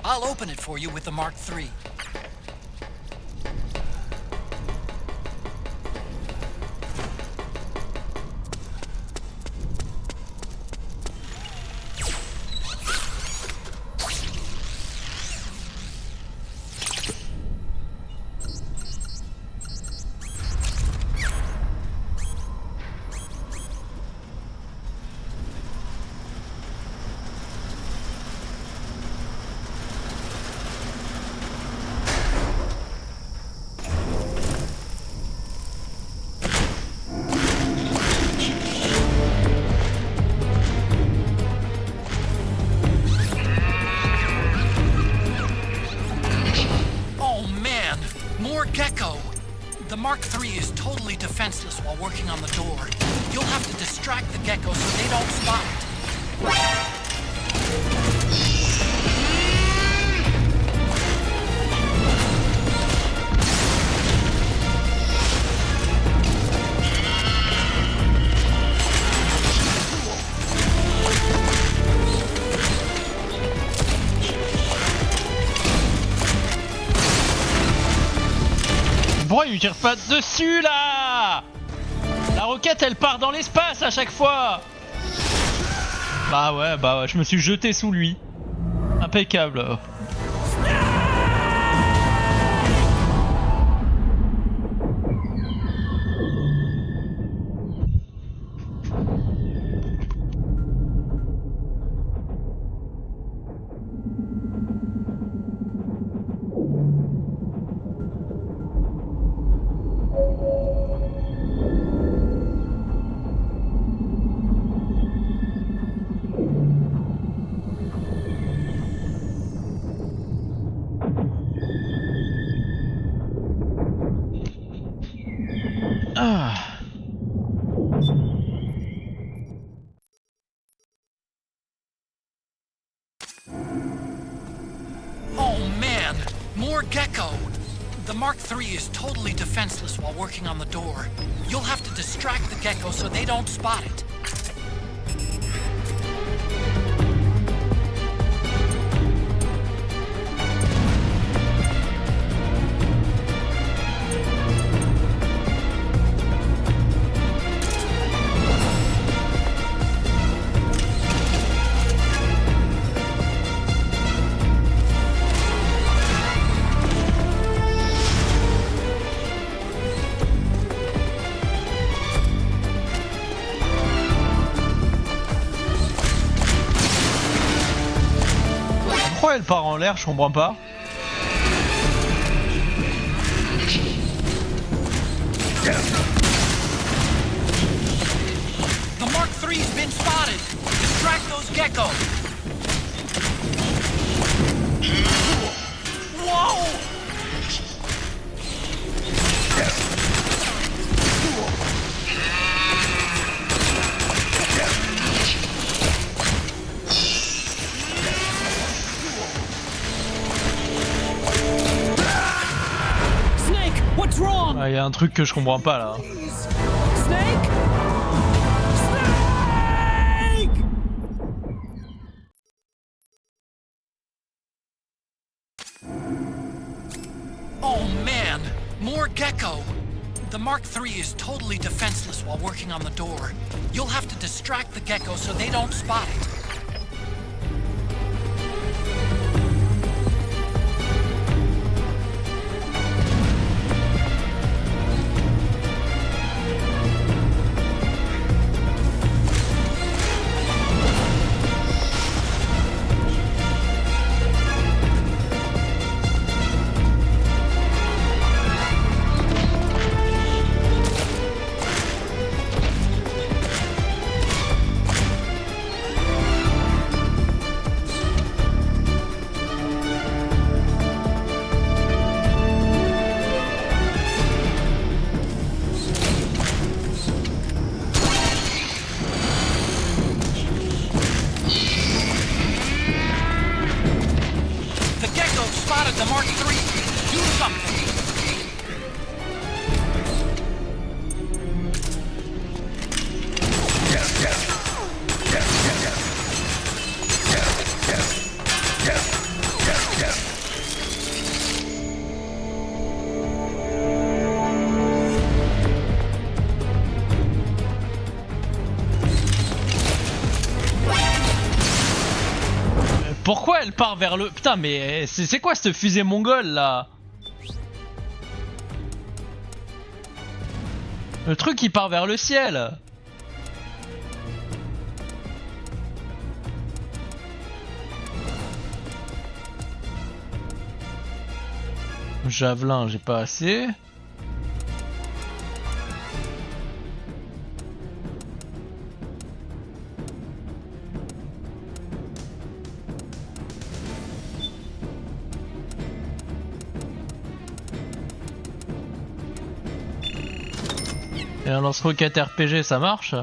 I'll open it for you with the Mark III. The Mark III is totally defenseless while working on the door. You'll have to distract the gecko so they don't spot it. Pourquoi il lui tire pas dessus là? La roquette elle part dans l'espace à chaque fois. Bah ouais, je me suis jeté sous lui. Impeccable. The Mark III is totally defenseless while working on the door. You'll have to distract the gecko so they don't spot it. Pourquoi elle part en l'air, je comprends pas. The Mark III's been spotted. Distract those geckos. Whoa! Il y a un truc que je comprends pas là. Snake? Snake! Oh man, more gecko. The Mark III is totally defenseless while working on the door. You'll have to distract the gecko so they don't spot it. pourquoi elle part vers le... Putain, mais c'est quoi cette fusée mongole là? Le truc il part vers le ciel. Javelin, j'ai pas assez. Et un lance-roquette RPG, ça marche?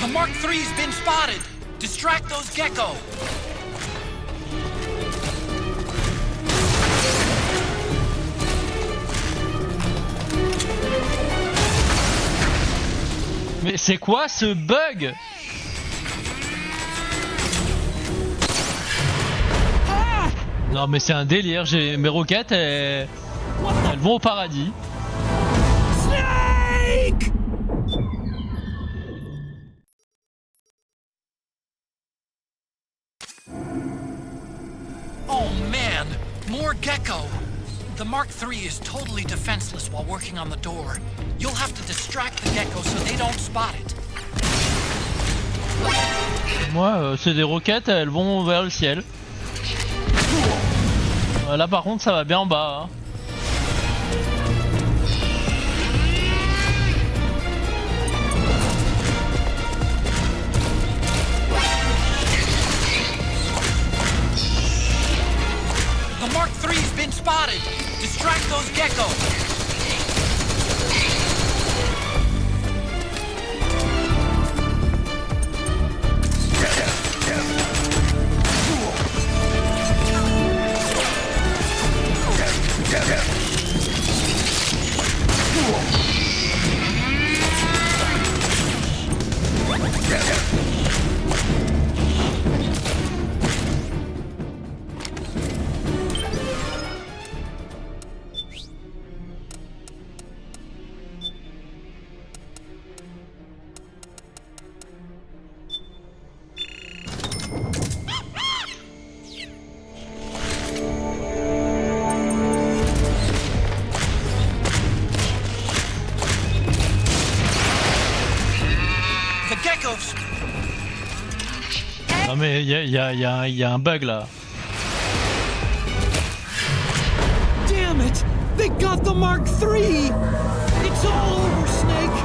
The Mark III's been spotted. Distract those gecko. Mais c'est quoi ce bug? Non mais c'est un délire, j'ai mes roquettes elles vont au paradis. Snake! Oh man, more gecko. The Mark III is totally defenseless while working on the door. You'll have to distract the gecko so they don't spot it. Moi c'est des roquettes, elles vont vers le ciel. Là par contre ça va bien en bas. Hein. The Mark III's been spotted. Distract those gecko. Non mais il y a un bug là. Damn it! They got the Mark III! It's all over, Snake!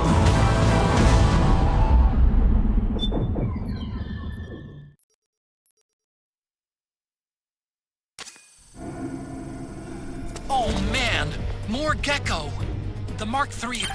Oh man, more gecko. The Mark III.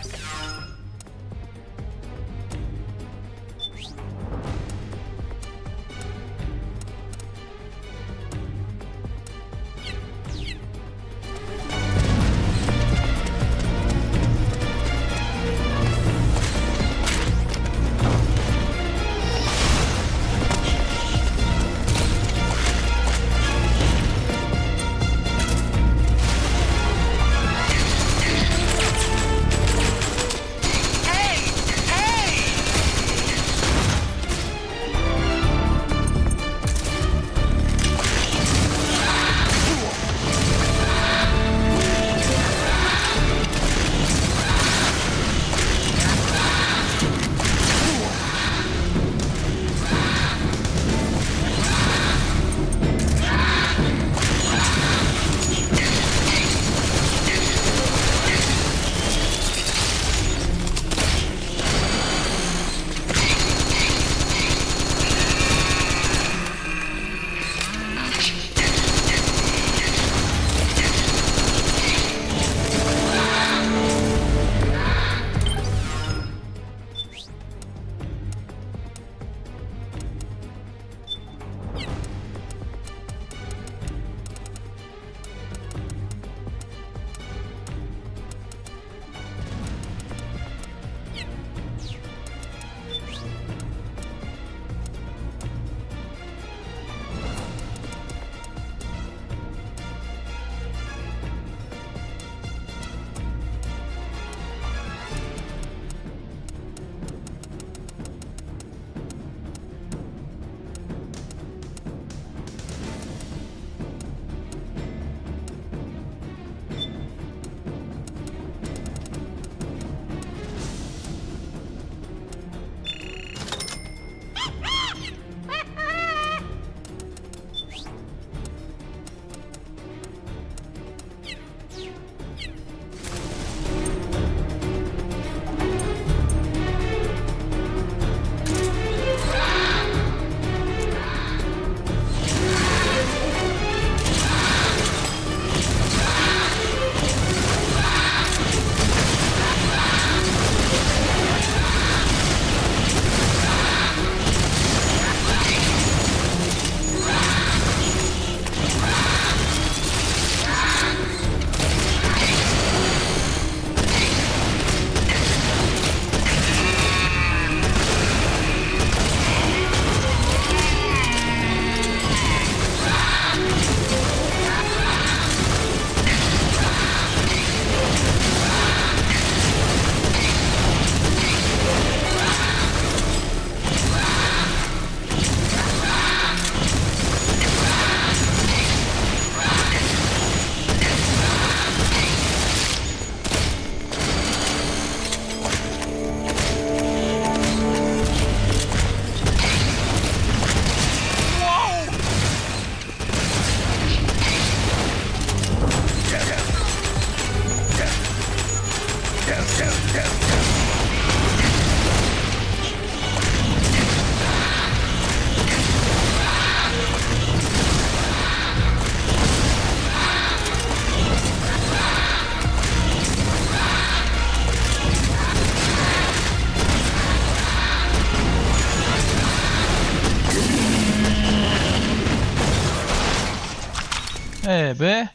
Eh ben,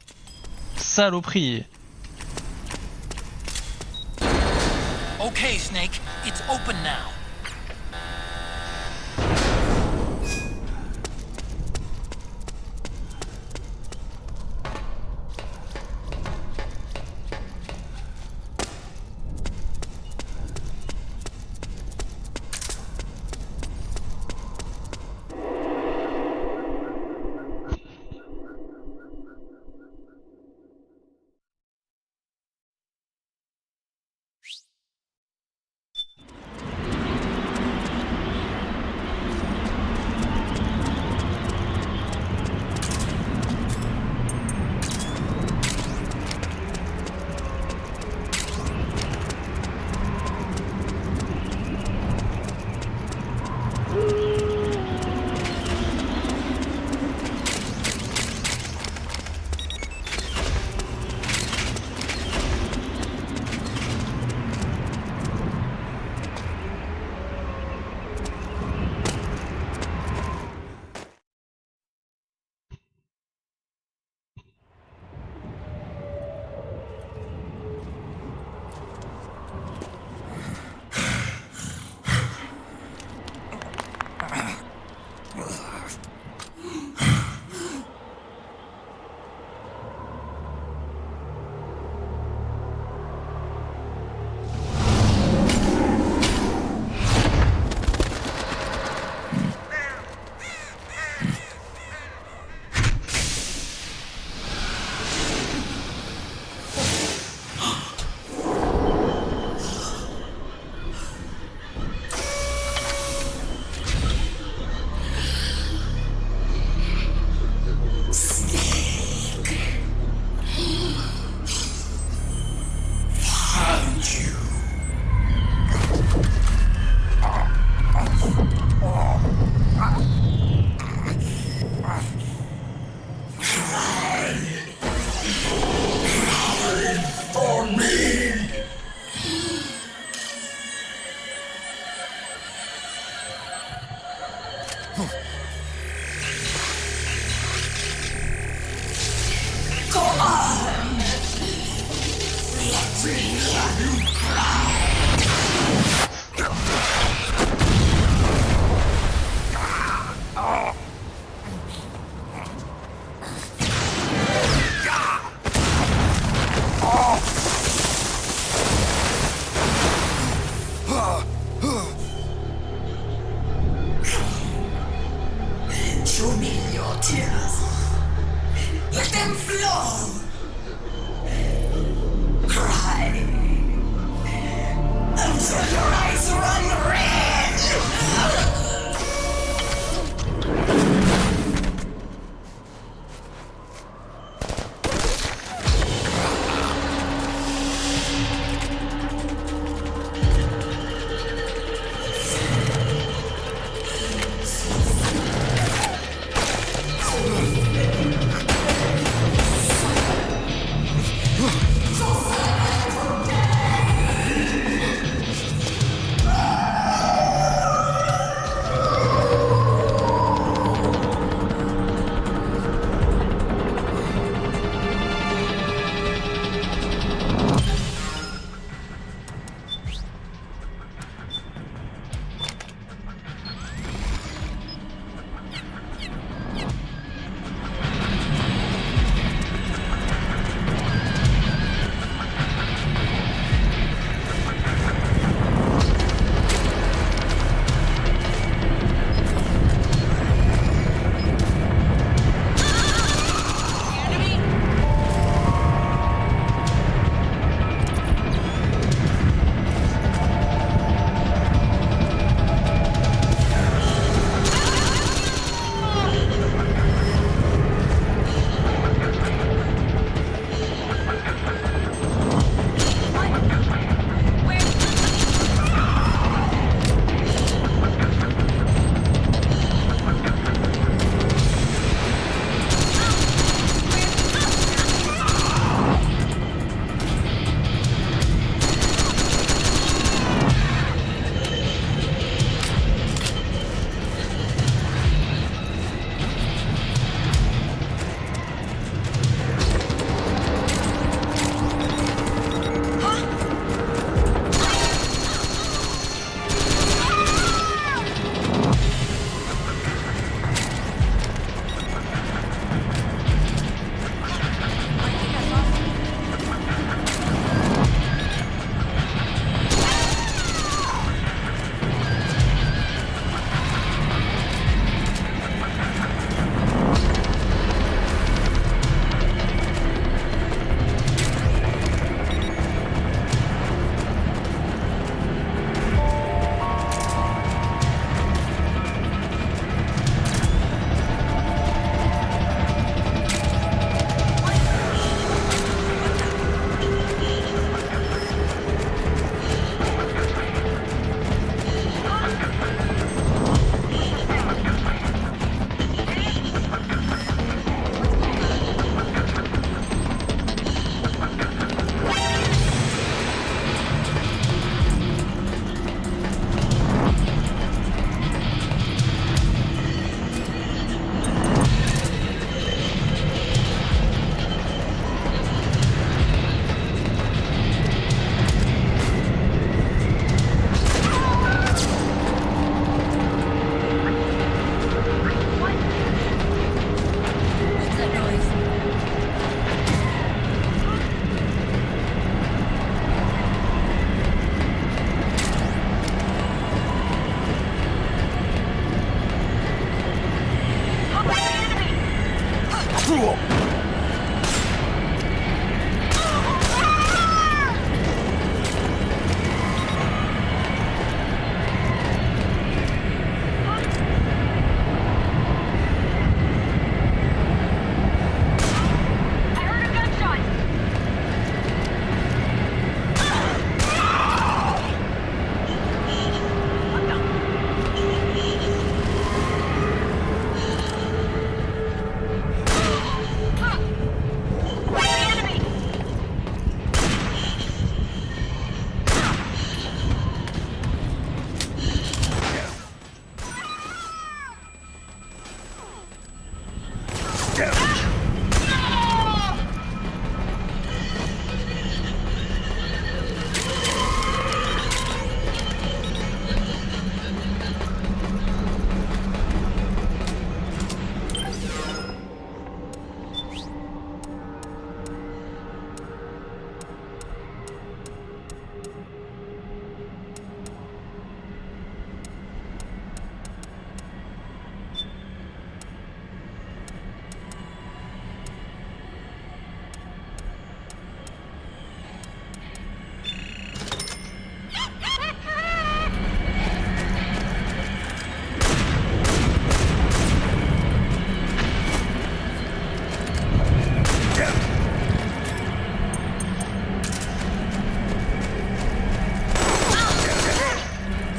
saloperie. Okay, Snake, it's open now.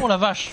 Oh la vache.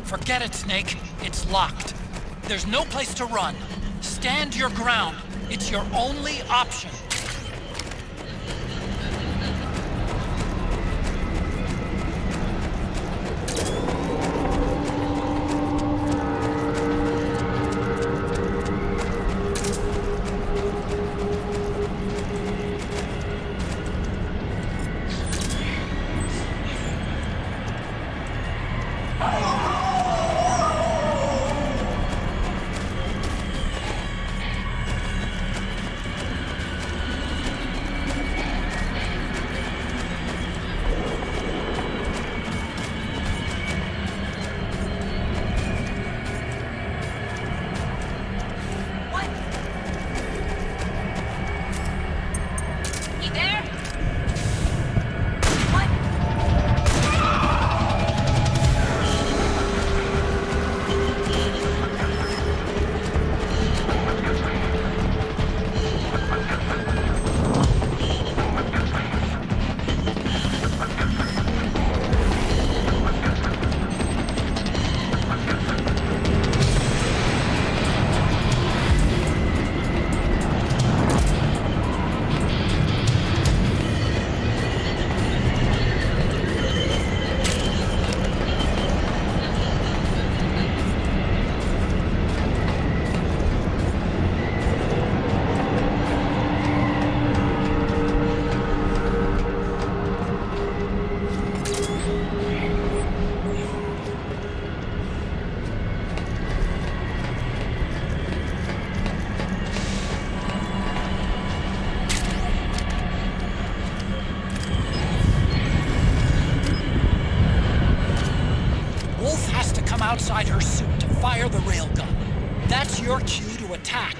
Forget it, Snake. It's locked. There's no place to run. Stand your ground. It's your only option. Outside her suit to fire the railgun. That's your cue to attack.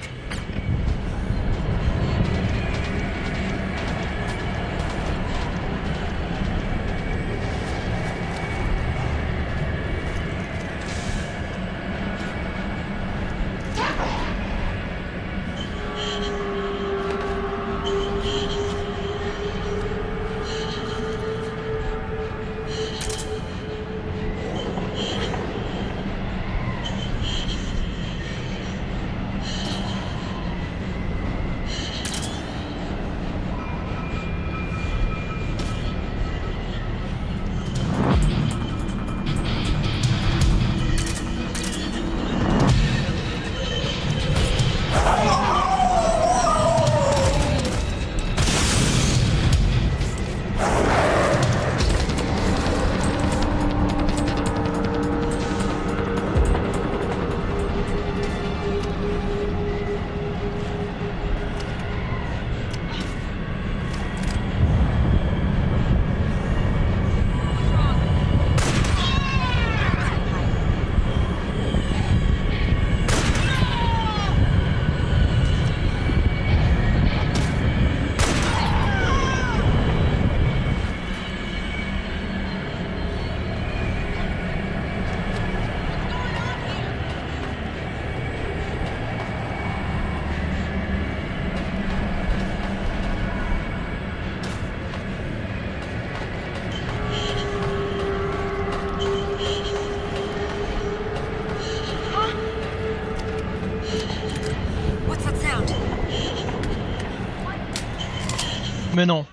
Mais non.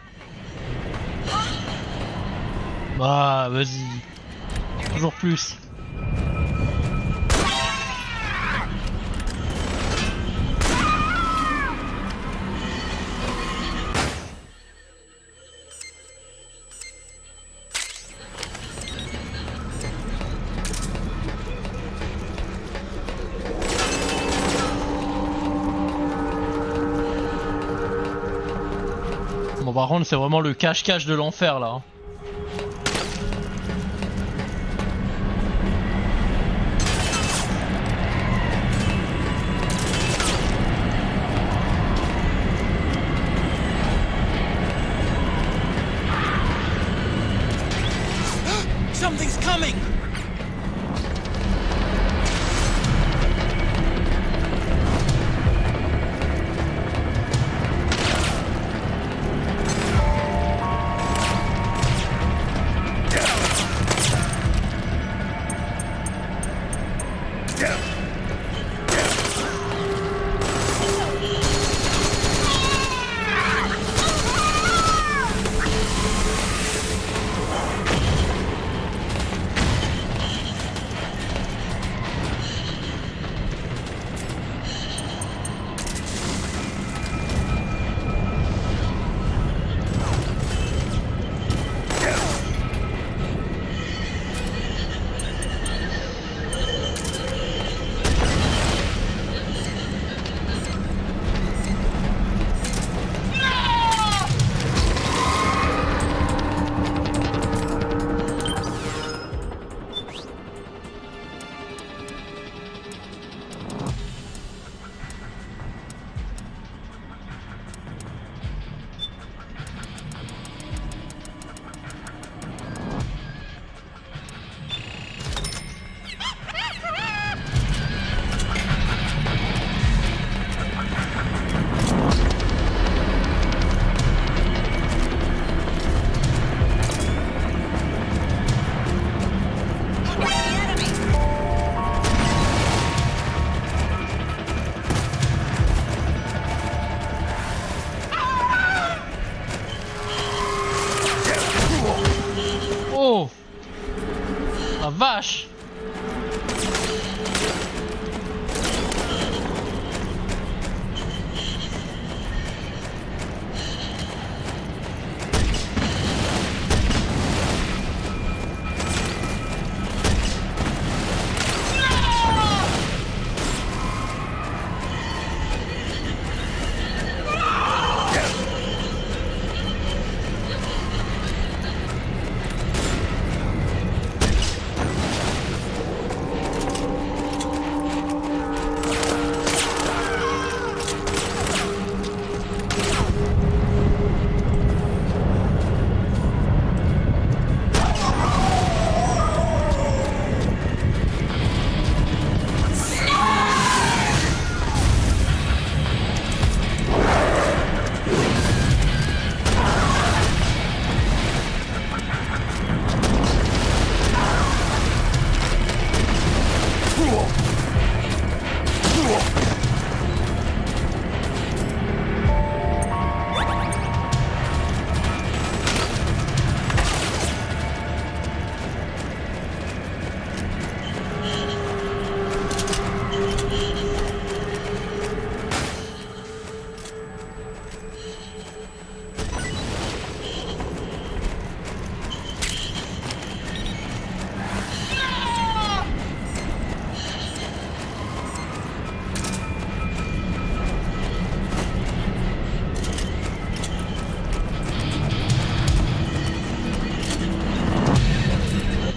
Bah, vas-y. Toujours plus. Bon, par contre, c'est vraiment le cache-cache de l'enfer là. Something's coming! Oh, la vache.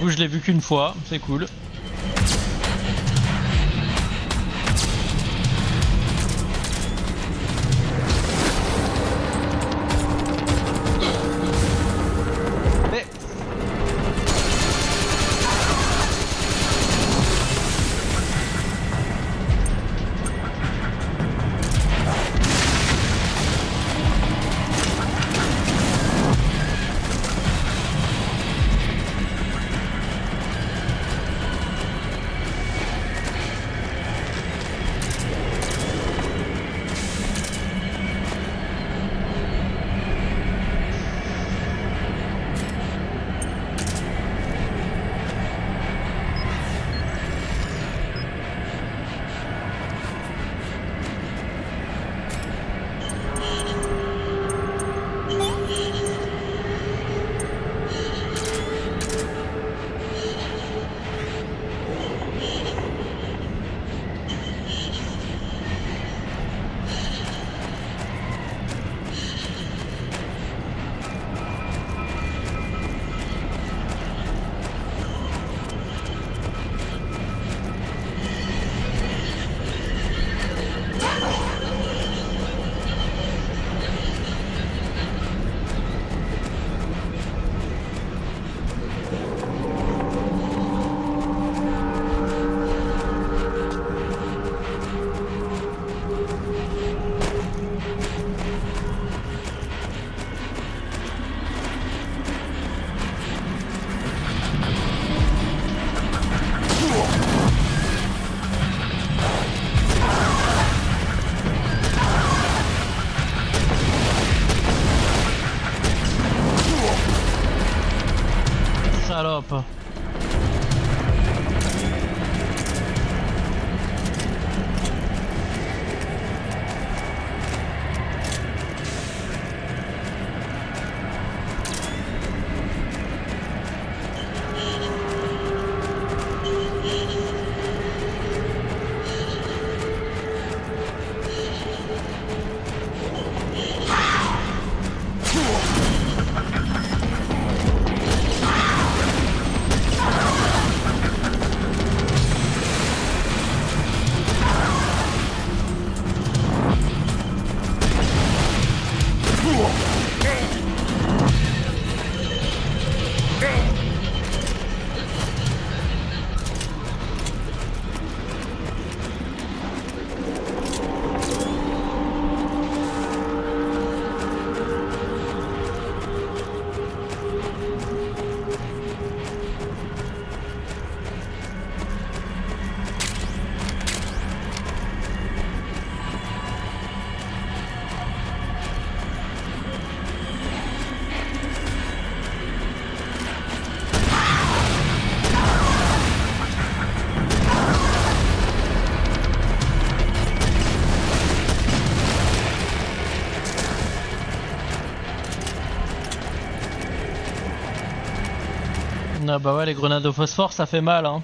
Je l'ai vu qu'une fois, c'est cool. Mais... salope. Ah bah ouais, les grenades au phosphore ça fait mal hein.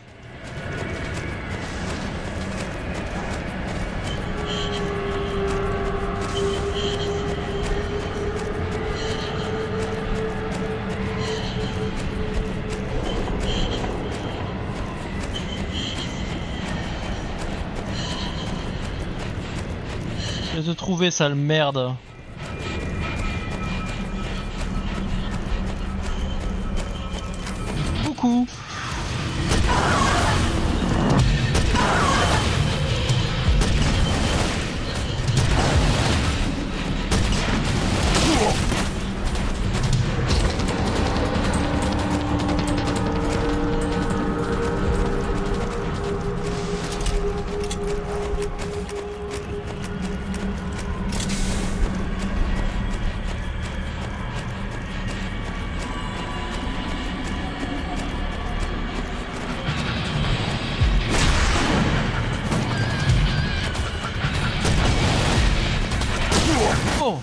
Je vais te trouver, sale merde. Coucou. Oh.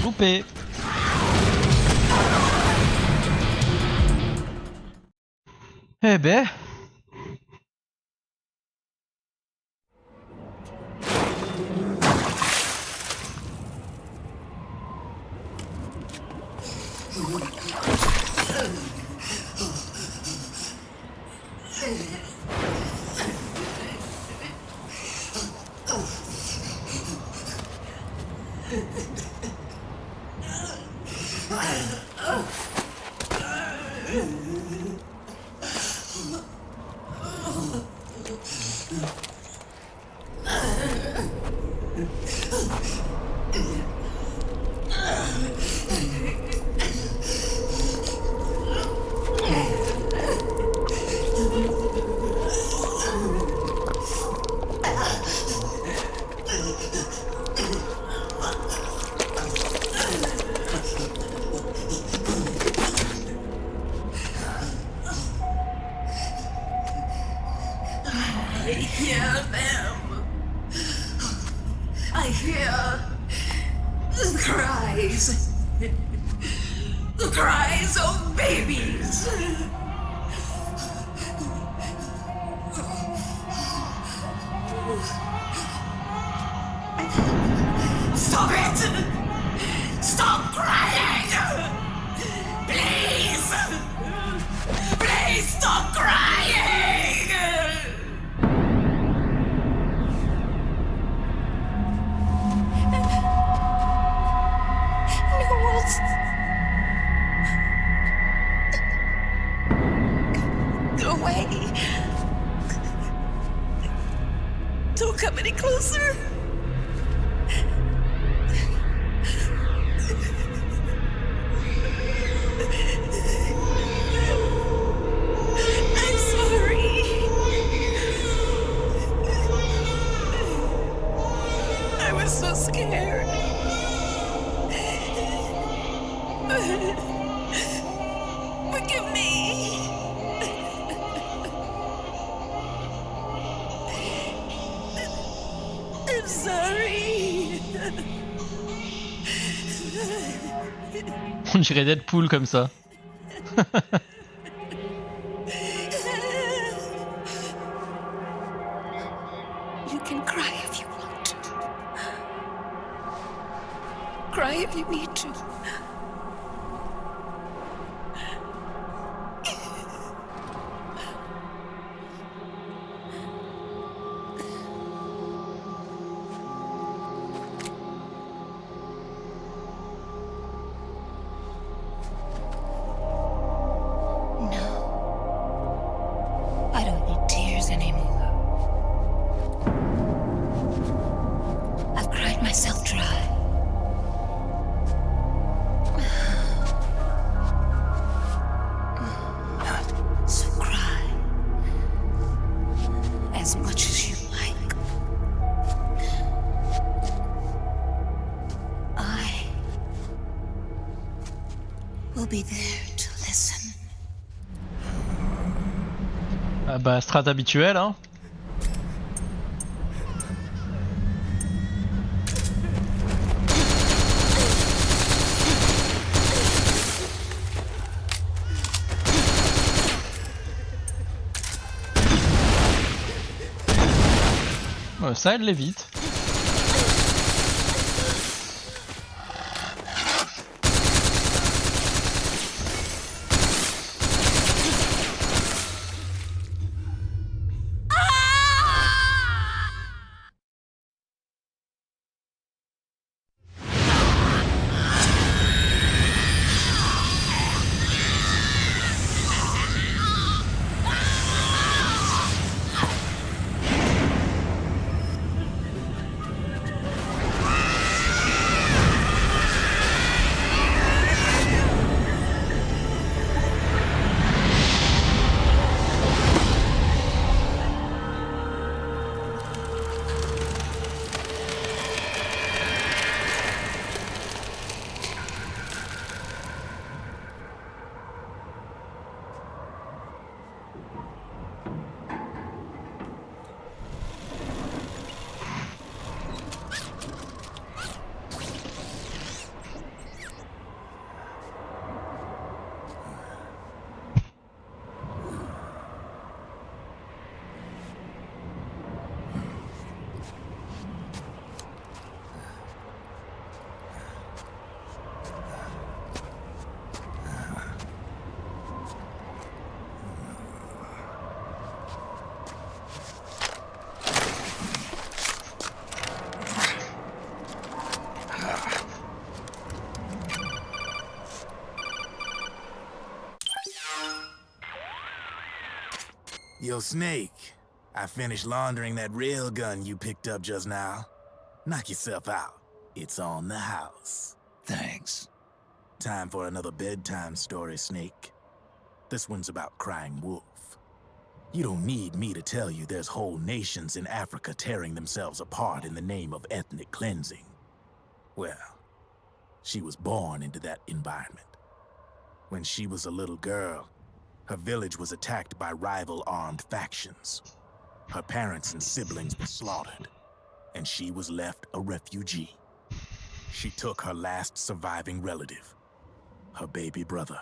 Loupé. Eh ben. I hear them. I hear the cries. The cries of babies. Stop it! Stop crying! Please! Please stop crying! No, come any closer. I'm sorry. I was so scared. Forgive me. I'm sorry. On dirait Deadpool comme ça. You can cry if you want to. Cry if you need to. I don't need tears anymore. I've cried myself dry. So cry as much as you like. I will be there to listen. Ah bah, strat habituel, hein. Ça, elle l'évite. Yo, Snake, I finished laundering that railgun you picked up just now. Knock yourself out. It's on the house. Thanks. Time for another bedtime story, Snake. This one's about crying wolf. You don't need me to tell you there's whole nations in Africa tearing themselves apart in the name of ethnic cleansing. Well, she was born into that environment. When she was a little girl, her village was attacked by rival armed factions. Her parents and siblings were slaughtered, and she was left a refugee. She took her last surviving relative, her baby brother,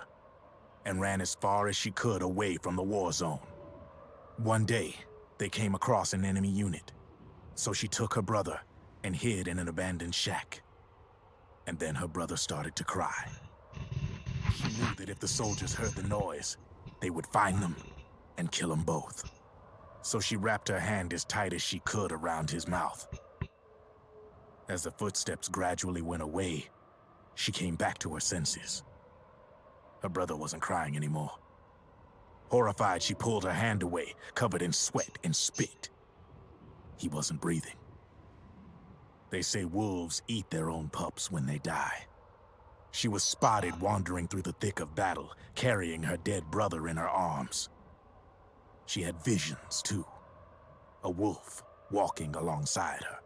and ran as far as she could away from the war zone. One day, they came across an enemy unit, so she took her brother and hid in an abandoned shack. And then her brother started to cry. She knew that if the soldiers heard the noise, they would find them and kill them both. So she wrapped her hand as tight as she could around his mouth. As the footsteps gradually went away, she came back to her senses. Her brother wasn't crying anymore. Horrified, she pulled her hand away, covered in sweat and spit. He wasn't breathing. They say wolves eat their own pups when they die. She was spotted wandering through the thick of battle, carrying her dead brother in her arms. She had visions, too. A wolf walking alongside her.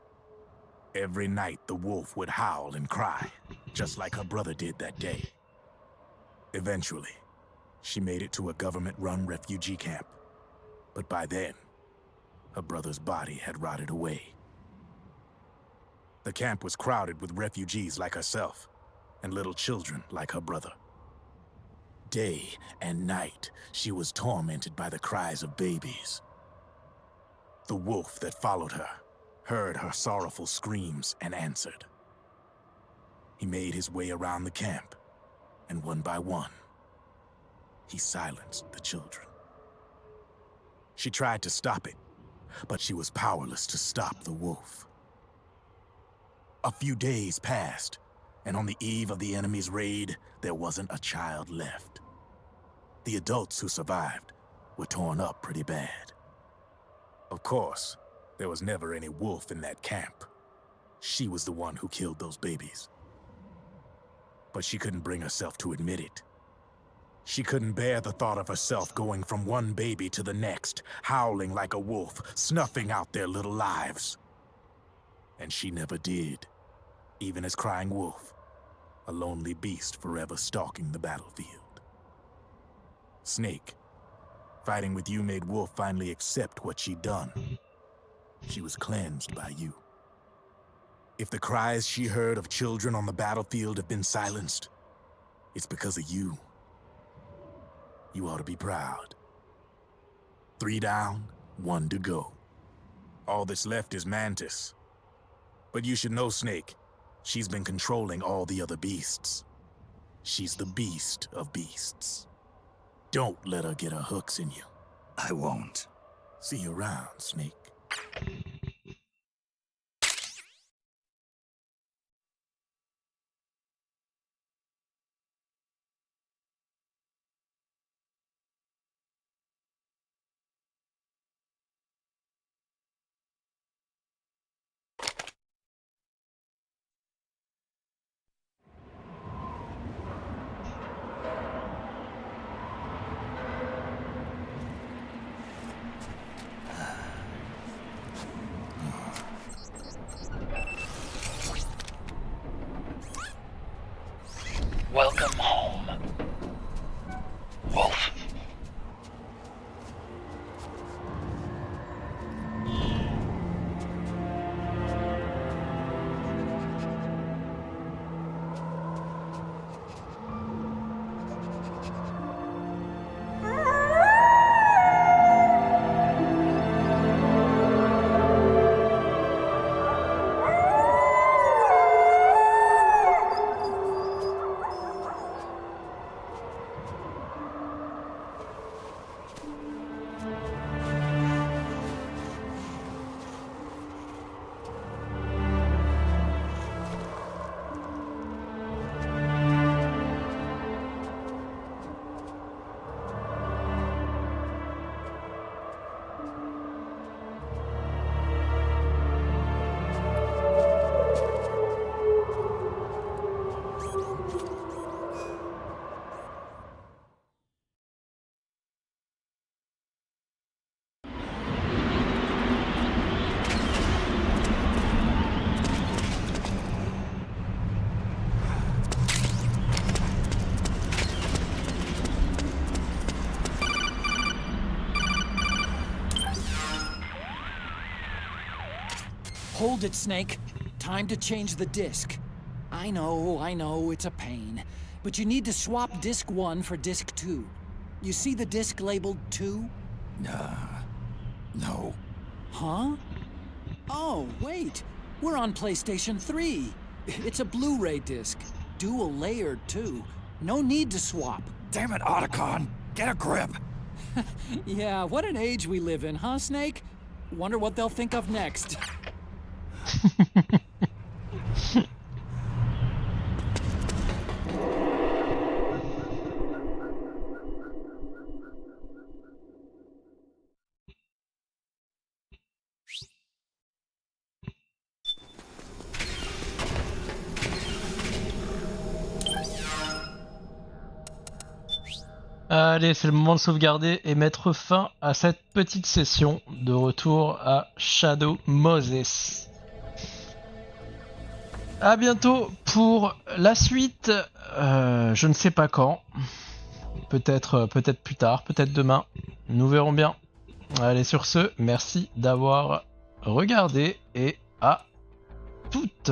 Every night, the wolf would howl and cry, just like her brother did that day. Eventually, she made it to a government-run refugee camp. But by then, her brother's body had rotted away. The camp was crowded with refugees like herself, and little children like her brother. Day and night, she was tormented by the cries of babies. The wolf that followed her heard her sorrowful screams and answered. He made his way around the camp, and one by one, he silenced the children. She tried to stop it, but she was powerless to stop the wolf. A few days passed, and on the eve of the enemy's raid, there wasn't a child left. The adults who survived were torn up pretty bad. Of course, there was never any wolf in that camp. She was the one who killed those babies. But she couldn't bring herself to admit it. She couldn't bear the thought of herself going from one baby to the next, howling like a wolf, snuffing out their little lives. And she never did, even as crying wolf, a lonely beast forever stalking the battlefield. Snake, fighting with you made Wolf finally accept what she'd done. She was cleansed by you. If the cries she heard of children on the battlefield have been silenced, it's because of you. You ought to be proud. 3 down, 1 to go. All that's left is Mantis. But you should know, Snake, she's been controlling all the other beasts. She's the beast of beasts. Don't let her get her hooks in you. I won't. See you around, Snake. Welcome home, Wolf. Hold it, Snake. Time to change the disc. I know, it's a pain. But you need to swap disc 1 for disc 2. You see the disc labeled 2? No. Huh? Oh, wait. We're on PlayStation 3. It's a Blu-ray disc. Dual layered, too. No need to swap. Damn it, Otacon! Get a grip! Yeah, what an age we live in, huh, Snake? Wonder what they'll think of next. Allez, c'est le moment de sauvegarder et mettre fin à cette petite session de retour à Shadow Moses. À bientôt pour la suite. Je ne sais pas quand. Peut-être plus tard, peut-être demain. Nous verrons bien. Allez, sur ce, merci d'avoir regardé et à toutes.